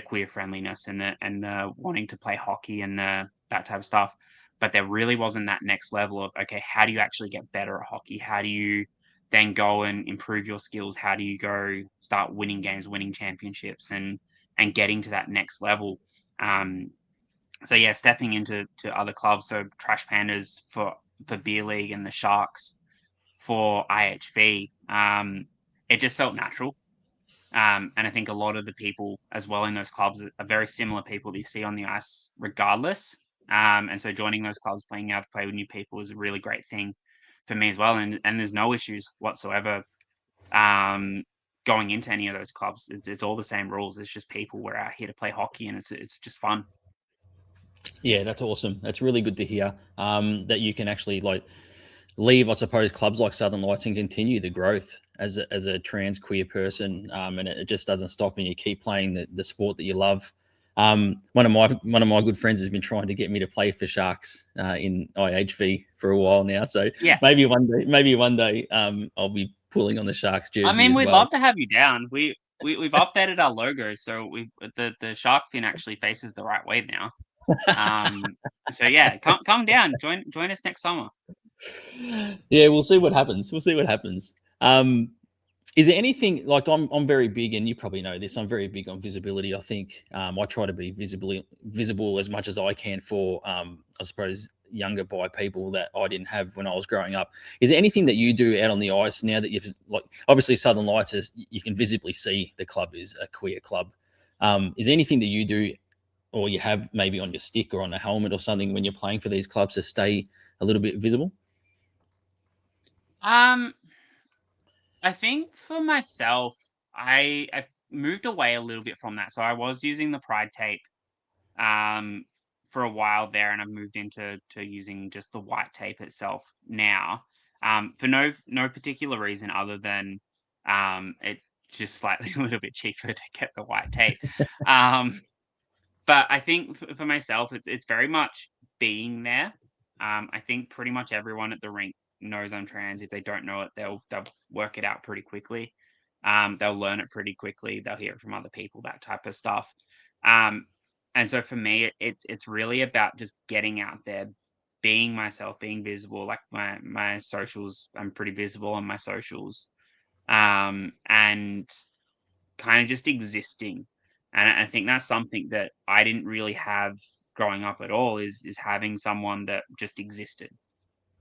queer friendliness and the wanting to play hockey and that type of stuff, but there really wasn't that next level of okay, how do you actually get better at hockey? How do you then go and improve your skills? How do you go start winning games, winning championships, and getting to that next level? Um, so yeah, stepping into to other clubs, so Trash Pandas for beer league and the Sharks for IHV, it just felt natural. And I think a lot of the people as well in those clubs are very similar people that you see on the ice, regardless. And so joining those clubs, playing out to play with new people is a really great thing for me as well. And there's no issues whatsoever um, going into any of those clubs. It's all the same rules. It's just people. We're out here to play hockey, and it's just fun. Yeah, that's awesome. That's really good to hear. That you can actually like leave, I suppose, clubs like Southern Lights and continue the growth as a trans queer person, and it just doesn't stop, and you keep playing the sport that you love. One of my good friends has been trying to get me to play for Sharks in IHV for a while now. So Yeah, maybe one day, I'll be pulling on the Sharks I jersey mean, as we'd well. love to have you down. We've updated our logo, so we the shark fin actually faces the right way now. Um, so yeah, come down, join us next summer. Yeah, we'll see what happens. We'll see what happens. Is there anything like I'm very big, and you probably know this. I'm very big on visibility. I think I try to be visible as much as I can for I suppose younger bi people that I didn't have when I was growing up. Is there anything that you do out on the ice now that you've like obviously Southern Lights is you can visibly see the club is a queer club. Is there anything that you do or you have maybe on your stick or on a helmet or something when you're playing for these clubs to stay a little bit visible? Um, I think for myself, I've moved away a little bit from that. So I was using the Pride tape um for a while there, and I've moved into to using just the white tape itself now. For no particular reason other than it just slightly a little bit cheaper to get the white tape. Um but I think for myself, it's very much being there. I think pretty much everyone at the rink knows I'm trans. If they don't know it, they'll work it out pretty quickly. They'll learn it pretty quickly. They'll hear it from other people, that type of stuff. Um, and so for me, it's really about just getting out there, being myself, being visible. Like my socials, I'm pretty visible on my socials, and kind of just existing. And I think that's something that I didn't really have growing up at all is having someone that just existed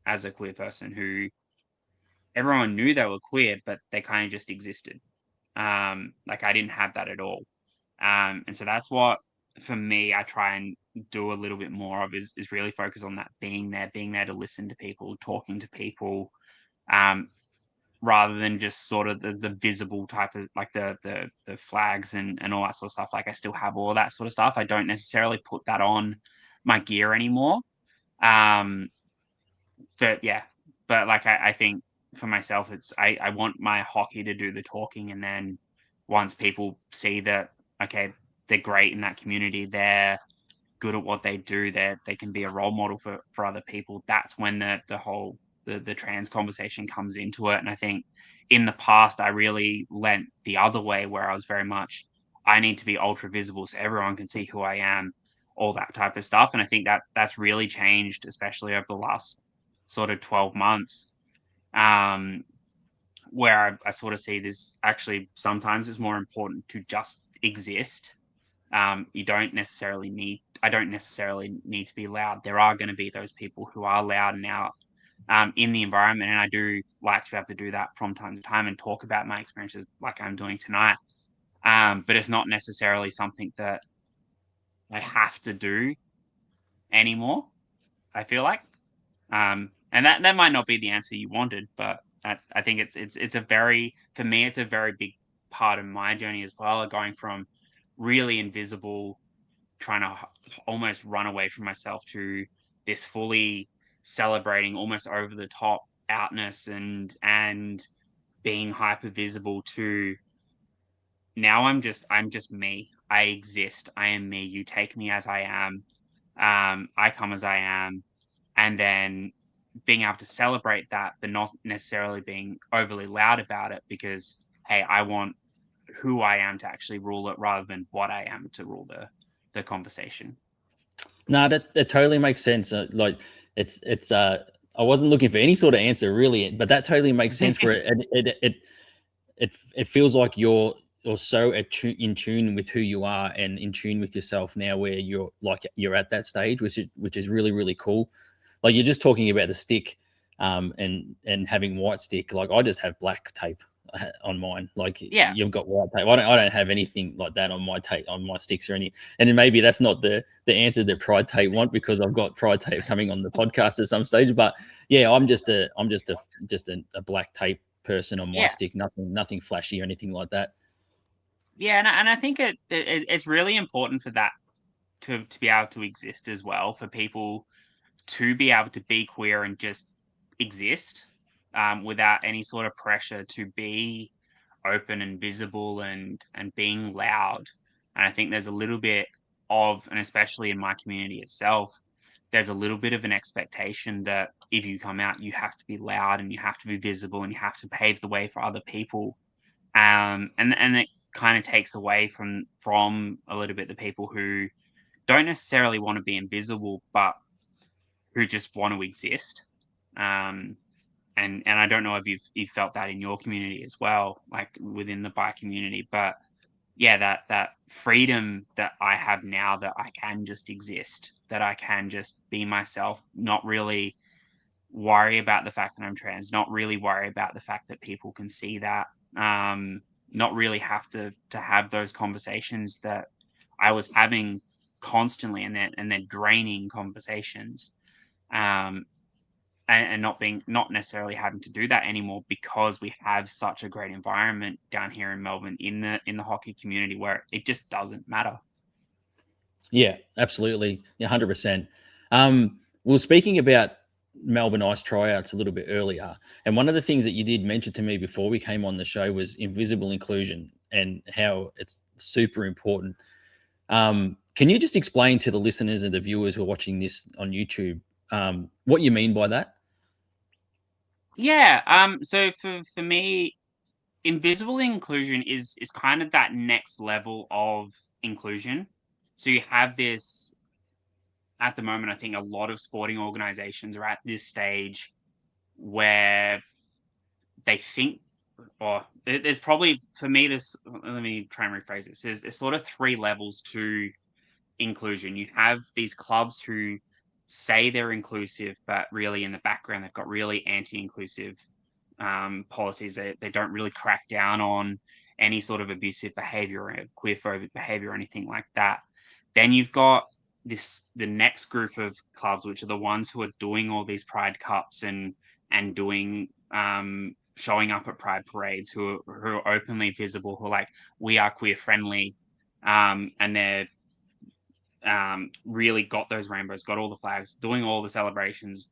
as a queer person who everyone knew they were queer, but they kind of just existed. Like I didn't have that at all. And so that's what for me I try and do a little bit more of is really focus on that being there to listen to people, talking to people, um, rather than just sort of the visible type of like the flags and all that sort of stuff. Like I still have all that sort of stuff. I don't necessarily put that on my gear anymore. Um, but yeah, but like I think for myself, it's I want my hockey to do the talking, and then once people see that okay, they're great in that community, they're good at what they do, they can be a role model for other people. That's when the whole the trans conversation comes into it. And I think in the past I really went the other way where I was very much, I need to be ultra visible so everyone can see who I am, all that type of stuff. And I think that that's really changed, especially over the last sort of 12 months, um, where I sort of see this actually sometimes it's more important to just exist. You don't necessarily need, I don't necessarily need to be loud. There are going to be those people who are loud and out in the environment. And I do like to be able to do that from time to time and talk about my experiences like I'm doing tonight. But it's not necessarily something that I have to do anymore, I feel like. And that might not be the answer you wanted, but I think it's a very, for me, it's a very big part of my journey as well, going from really invisible, trying to almost run away from myself to this fully celebrating, almost over the top outness and being hyper visible to now I'm just me. I exist. I am me. You take me as I am. I come as I am, and then being able to celebrate that, but not necessarily being overly loud about it because hey, I want who I am to actually rule it rather than what I am to rule the conversation. No, that totally makes sense. Like it's I wasn't looking for any sort of answer really, but that totally makes sense. Where it feels like you're so in tune with who you are and in tune with yourself now, where you're at that stage, which is really really cool. Like you're just talking about the stick, and having white stick. Like I just have black tape on mine. Like Yeah, you've got white tape. I don't have anything like that on my tape on my sticks or any. And then maybe that's not the answer that Pride Tape want, because I've got Pride Tape coming on the podcast at some stage. But yeah, I'm just a black tape person on my yeah, stick. Nothing flashy or anything like that. yeah, and I think it's really important for that to be able to exist as well, for people to be able to be queer and just exist, without any sort of pressure to be open and visible and being loud. And I think there's a little bit of, and especially in my community itself, there's a little bit of an expectation that if you come out, you have to be loud and you have to be visible and you have to pave the way for other people. And it kind of takes away from a little bit the people who don't necessarily want to be invisible, but who just want to exist. Um, and I don't know if you've felt that in your community as well, like within the bi community, but yeah, that freedom that I have now, that I can just exist, that I can just be myself, not really worry about the fact that I'm trans, not really worry about the fact that people can see that, not really have to have those conversations that I was having constantly, and then draining conversations. Um, and not necessarily having to do that anymore because we have such a great environment down here in Melbourne in the hockey community where it just doesn't matter. Yeah, absolutely. Yeah, 100%. We speaking about Melbourne Ice tryouts a little bit earlier. And one of the things that you did mention to me before we came on the show was invisible inclusion and how it's super important. Can you just explain to the listeners and the viewers who are watching this on YouTube, what you mean by that? Yeah. So for me, invisible inclusion is kind of that next level of inclusion. So you have this at the moment. I think a lot of sporting organizations are at this stage where they think, or there's probably, for me, this, let me try and rephrase this. There's sort of three levels to inclusion. You have these clubs who say they're inclusive, but really in the background, they've got really anti inclusive policies. They don't really crack down on any sort of abusive behavior or queerphobic behavior or anything like that. Then you've got the next group of clubs, which are the ones who are doing all these Pride Cups and doing showing up at Pride parades, who are openly visible, who are like, we are queer friendly, and they're really got those rainbows, got all the flags, doing all the celebrations,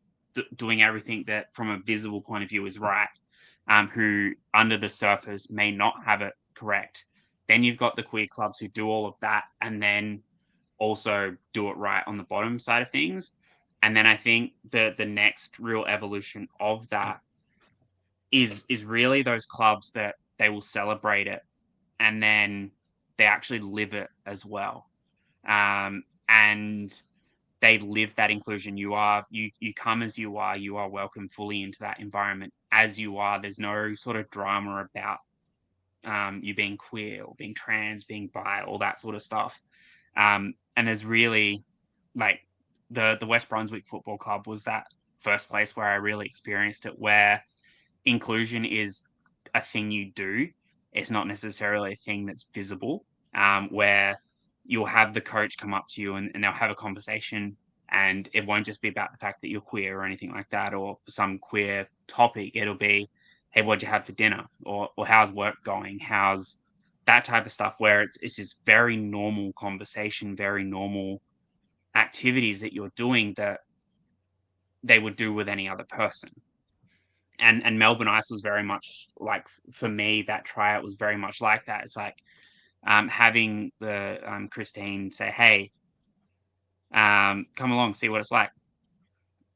doing everything that from a visible point of view is right, who under the surface may not have it correct. Then you've got the queer clubs who do all of that and then also do it right on the bottom side of things. And then I think the next real evolution of that is really those clubs that they will celebrate it and then they actually live it as well. And they live that inclusion. You come as you are welcome fully into that environment as you are. There's no sort of drama about you being queer or being trans, being bi, all that sort of stuff. And there's really like the West Brunswick Football Club was that first place where I really experienced it, where inclusion is a thing you do. It's not necessarily a thing that's visible, where you'll have the coach come up to you and they'll have a conversation, and it won't just be about the fact that you're queer or anything like that or some queer topic. It'll be, hey, what'd you have for dinner? Or how's work going? How's that type of stuff, where it's this very normal conversation, very normal activities that you're doing that they would do with any other person. And Melbourne Ice was very much like, for me, that tryout was very much like that. It's like having the Christine say, "Hey, come along, see what it's like."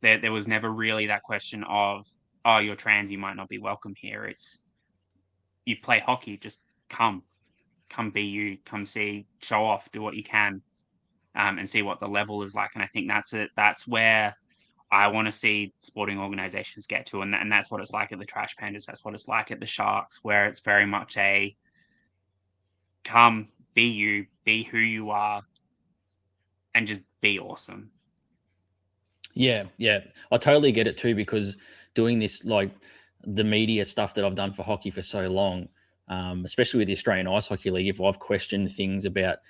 There was never really that question of, "Oh, you're trans, you might not be welcome here." It's, you play hockey, just come, come be you, come see, show off, do what you can, and see what the level is like. And I think that's it. That's where I want to see sporting organizations get to, and that's what it's like at the Trash Pandas. That's what it's like at the Sharks, where it's very much a come, be you, be who you are, and just be awesome. Yeah, yeah, I totally get it too because doing this like the media stuff that I've done for hockey for so long, especially with the Australian Ice Hockey League, if I've questioned things about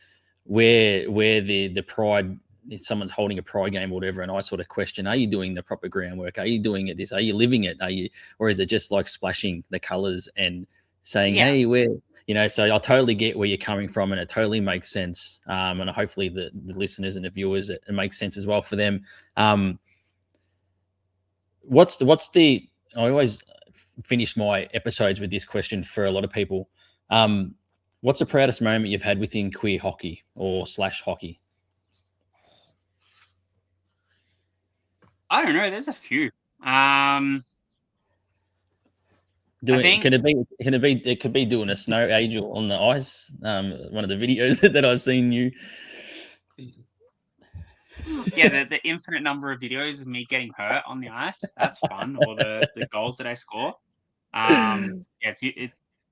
where the pride, if someone's holding a pride game or whatever, and I sort of question, are you doing the proper groundwork? Are you doing it this? Are you living it? Are you, or is it just like splashing the colors and saying, Yeah, hey, we're, you know? So I totally get where you're coming from, and it totally makes sense. And hopefully the listeners and the viewers, it makes sense as well for them. Um, what's the I always finish my episodes with this question for a lot of people. Um, what's the proudest moment you've had within queer hockey or slash hockey? I don't know. There's a few. I Doing think, it could be doing a snow angel on the ice. One of the videos that I've seen you. yeah, the infinite number of videos of me getting hurt on the ice. That's fun. Or the goals that I score. Yeah,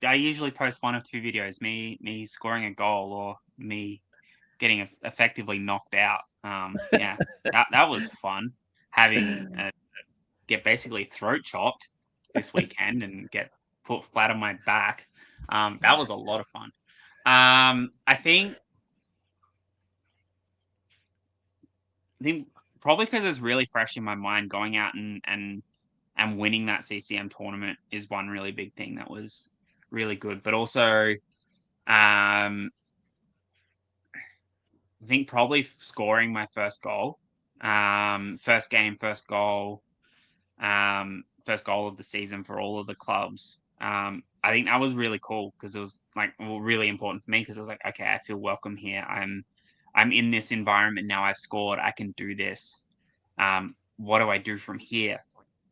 I usually post one of two videos: me scoring a goal or me getting effectively knocked out. Yeah, that was fun. Having get basically throat chopped this weekend and get put flat on my back. That was a lot of fun. I think probably because it's really fresh in my mind, going out and winning that CCM tournament is one really big thing that was really good. But also, um, I think probably scoring my first goal, first game, first goal of the season for all of the clubs. I think that was really cool because it was like, well, really important for me, because I was like, okay, I feel welcome here. I'm in this environment now. I've scored. I can do this. What do I do from here?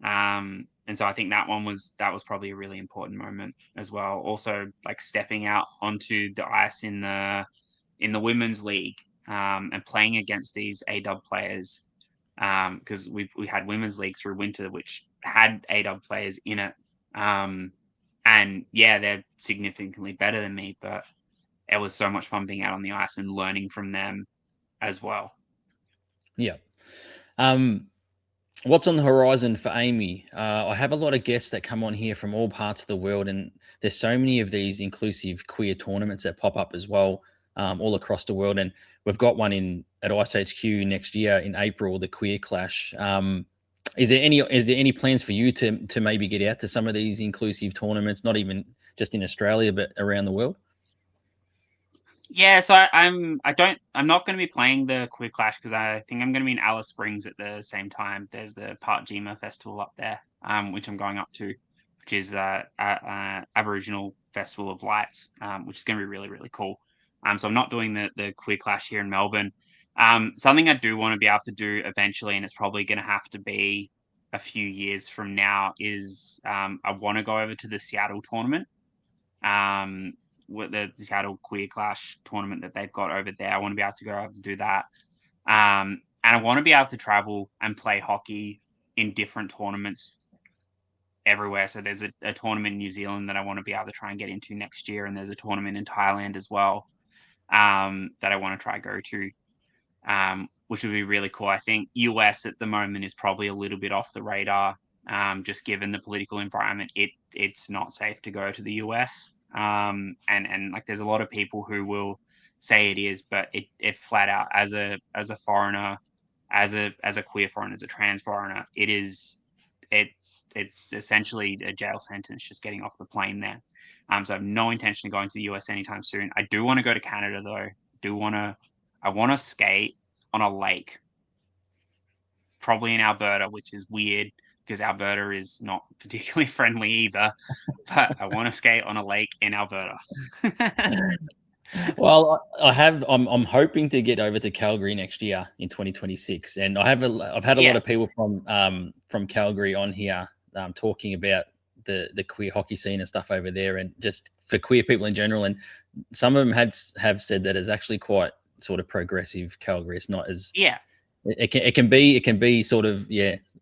And so I think that was probably a really important moment as well. Also, like stepping out onto the ice in the women's league, and playing against these AW players, because we had women's league through winter, which had AW players in it. Um, and yeah, they're significantly better than me, but it was so much fun being out on the ice and learning from them as well. Yeah. Um, what's on the horizon for Amy? I have a lot of guests that come on here from all parts of the world, and there's so many of these inclusive queer tournaments that pop up as well, all across the world. And we've got one in at Ice HQ next year in April, the Queer Clash. Is there any plans for you to maybe get out to some of these inclusive tournaments, not even just in Australia but around the world? Yeah, so I'm not going to be playing the Queer Clash because I think I'm going to be in Alice Springs at the same time. There's the Part Jima festival up there, which I'm going up to, which is Aboriginal Festival of Lights, which is going to be really really cool. So I'm not doing the Queer Clash here in Melbourne. Something I do want to be able to do eventually, and it's probably going to have to be a few years from now, is I want to go over to the Seattle tournament. Um, with the Seattle Queer Clash tournament that they've got over there. I want to be able to go out to do that. And I want to be able to travel and play hockey in different tournaments everywhere. So there's a tournament in New Zealand that I want to be able to try and get into next year, and there's a tournament in Thailand as well, that I want to try go to, which would be really cool. I think US at the moment is probably a little bit off the radar, just given the political environment. It's not safe to go to the US, and like there's a lot of people who will say it is, but it flat out as a foreigner, as a queer foreigner, as a trans foreigner, it's essentially a jail sentence just getting off the plane there. So I have no intention of going to the US anytime soon. I do want to go to Canada though. I want to skate on a lake, probably in Alberta, which is weird because Alberta is not particularly friendly either. But I want to skate on a lake in Alberta. Well, I'm hoping to get over to Calgary next year in 2026, and I've had a lot Yeah, of people from Calgary on here talking about the queer hockey scene and stuff over there, and just for queer people in general. And some of them have said that it's actually quite sort of progressive. Calgary, it's not as yeah, it can be sort of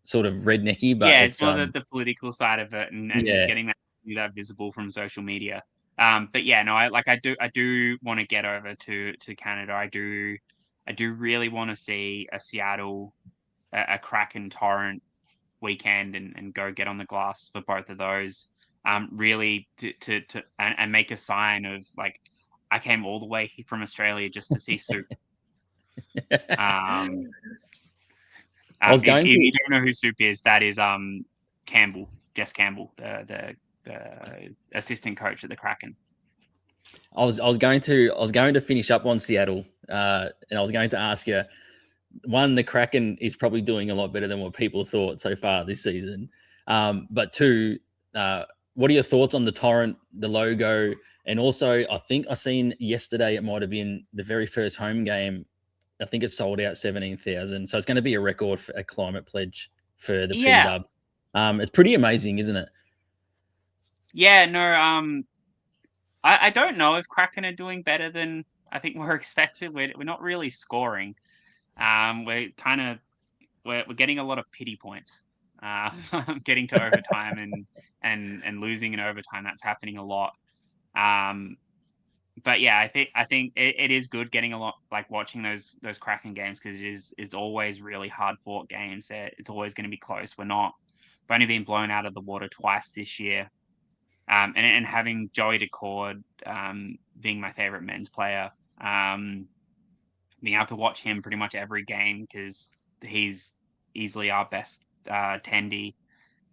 sort of rednecky, but yeah. It's it's more the political side of it, and yeah. getting that visible from social media. But yeah, no, I do want to get over to Canada. I do really want to see a Seattle, a Kraken Torrent weekend, and go get on the glass for both of those. Really to and make a sign of like I came all the way from Australia just to see Soup. Um, I was if going you to don't know who Soup is, that is Campbell, Jess Campbell, the assistant coach at the Kraken. I was going to finish up on Seattle, and I was going to ask you, one, the Kraken is probably doing a lot better than what people thought so far this season. But two, what are your thoughts on the Torrent, the logo, and also I think I seen yesterday it might have been the very first home game. I think it sold out 17,000, so it's going to be a record for a climate pledge for the P Yeah, Dub. It's pretty amazing, isn't it? yeah, no, I don't know if Kraken are doing better than I think we're expected. We're not really scoring. We're kind of we're getting a lot of pity points. Getting to overtime and losing in overtime. That's happening a lot. Um, but yeah, I think it is good getting a lot like watching those Kraken games because it's always really hard fought games. It's always going to be close. We've only been blown out of the water twice this year. And having Joey Decord being my favorite men's player, being able to watch him pretty much every game because he's easily our best tendy,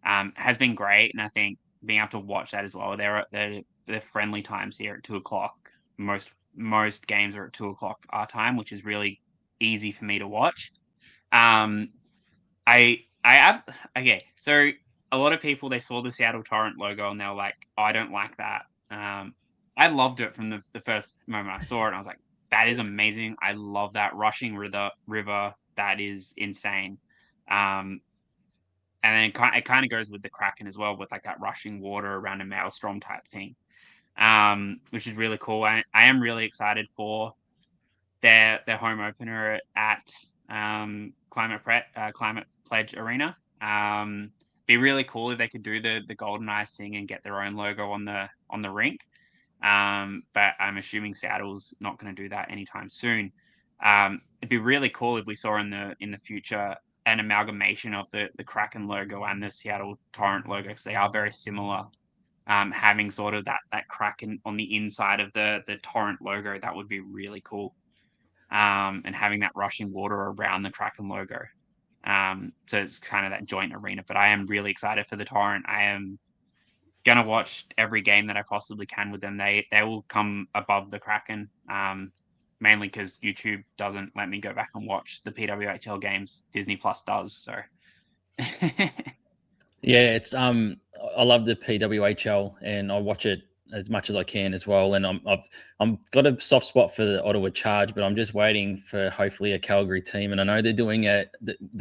has been great. And I think being able to watch that as well. They're friendly times here at 2 o'clock. Most games are at 2 o'clock our time, which is really easy for me to watch. Um, I have okay. So a lot of people they saw the Seattle Torrent logo and they were like, oh, I don't like that. I loved it from the first moment I saw it. And I was like, that is amazing. I love that rushing river. That is insane. Um, and then it kind of goes with the Kraken as well, with like that rushing water around a maelstrom type thing, which is really cool. I am really excited for their home opener at Climate Pledge Arena. Be really cool if they could do the Golden Eyes thing and get their own logo on the rink. But I'm assuming Seattle's not going to do that anytime soon. It'd be really cool if we saw in the future an amalgamation of the Kraken logo and the Seattle Torrent logo because they are very similar. Having sort of that Kraken on the inside of the Torrent logo, that would be really cool. And having that rushing water around the Kraken logo. So it's kind of that joint arena. But I am really excited for the Torrent. I am gonna watch every game that I possibly can with them. They will come above the Kraken, mainly because YouTube doesn't let me go back and watch the PWHL games. Disney Plus does. So Yeah, it's I love the PWHL and I watch it as much as I can as well. And I'm got a soft spot for the Ottawa Charge, but I'm just waiting for hopefully a Calgary team. And I know they're doing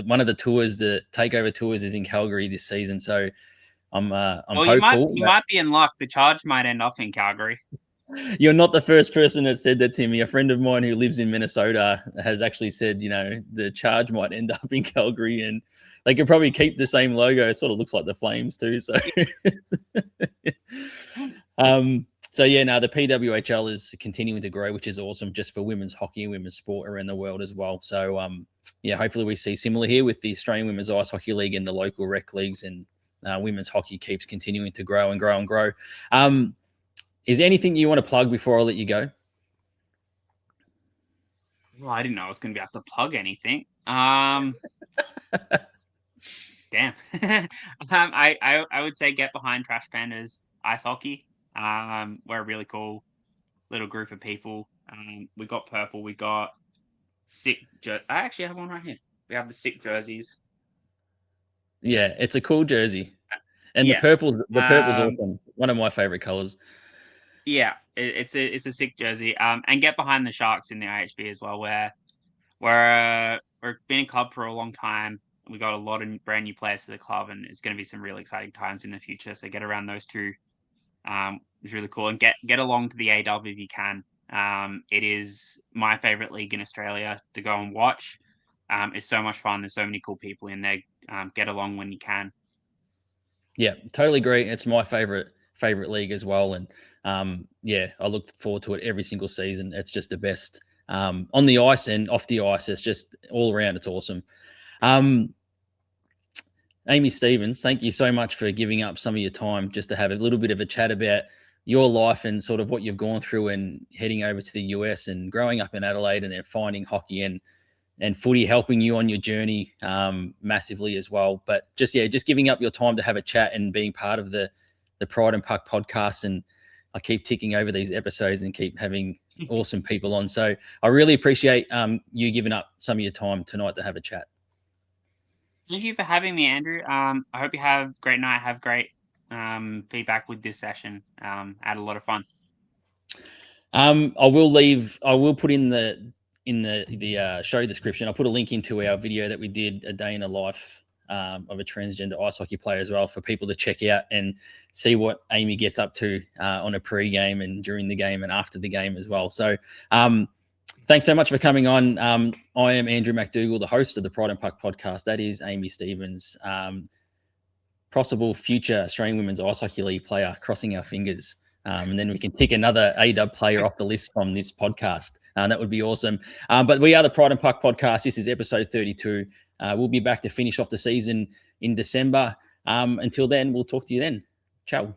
one of the tours, the takeover tours, is in Calgary this season. So I'm well, hopeful. you might be in luck. The Charge might end up in Calgary. You're not the first person that said that to me. A friend of mine who lives in Minnesota has actually said, the Charge might end up in Calgary, and they could probably keep the same logo. It sort of looks like the Flames too. So, so yeah, now the PWHL is continuing to grow, which is awesome, just for women's hockey and women's sport around the world as well. So, yeah, hopefully we see similar here with the Australian Women's Ice Hockey League and the local rec leagues, and women's hockey keeps continuing to grow and grow and grow. Is there anything you want to plug before I let you go? Well, I didn't know I was going to be able to plug anything. Damn. I would say get behind Trash Pandas Ice Hockey. We're a really cool little group of people. We got purple. We got sick. I actually have one right here. We have the sick jerseys. Yeah, it's a cool jersey, and the Yeah. purple's awesome. One of my favorite colors. Yeah, it's a sick jersey. And get behind the Sharks in the IHB as well. We've been a club for a long time. We got a lot of brand new players to the club, and it's going to be some really exciting times in the future. So get around those two. It's really cool, and get along to the AW if you can. It is my favorite league in Australia to go and watch. It's so much fun. There's so many cool people in there. Get along when you can. Yeah, totally agree. It's my favorite league as well, and yeah, I look forward to it every single season. It's just the best on the ice and off the ice. It's just all around. It's awesome. Amy Stevens, thank you so much for giving up some of your time just to have a little bit of a chat about your life and sort of what you've gone through and heading over to the US and growing up in Adelaide and then finding hockey and footy helping you on your journey massively as well. But just giving up your time to have a chat and being part of the Pride and Puck podcast. And I keep ticking over these episodes and keep having awesome people on. So I really appreciate you giving up some of your time tonight to have a chat. Thank you for having me, Andrew. I hope you have a great night. Have great feedback with this session. Had a lot of fun. I will put in the show description. I'll put a link into our video that we did, a day in the life of a transgender ice hockey player as well, for people to check out and see what Amy gets up to on a pre-game and during the game and after the game as well. So thanks so much for coming on. I am Andrew McDougall, the host of the Pride and Puck podcast. That is Amy Stevens, possible future Australian Women's Ice Hockey League player, crossing our fingers. And then we can pick another AW player off the list from this podcast. That would be awesome. But we are the Pride and Puck podcast. This is episode 32. We'll be back to finish off the season in December. Until then, we'll talk to you then. Ciao.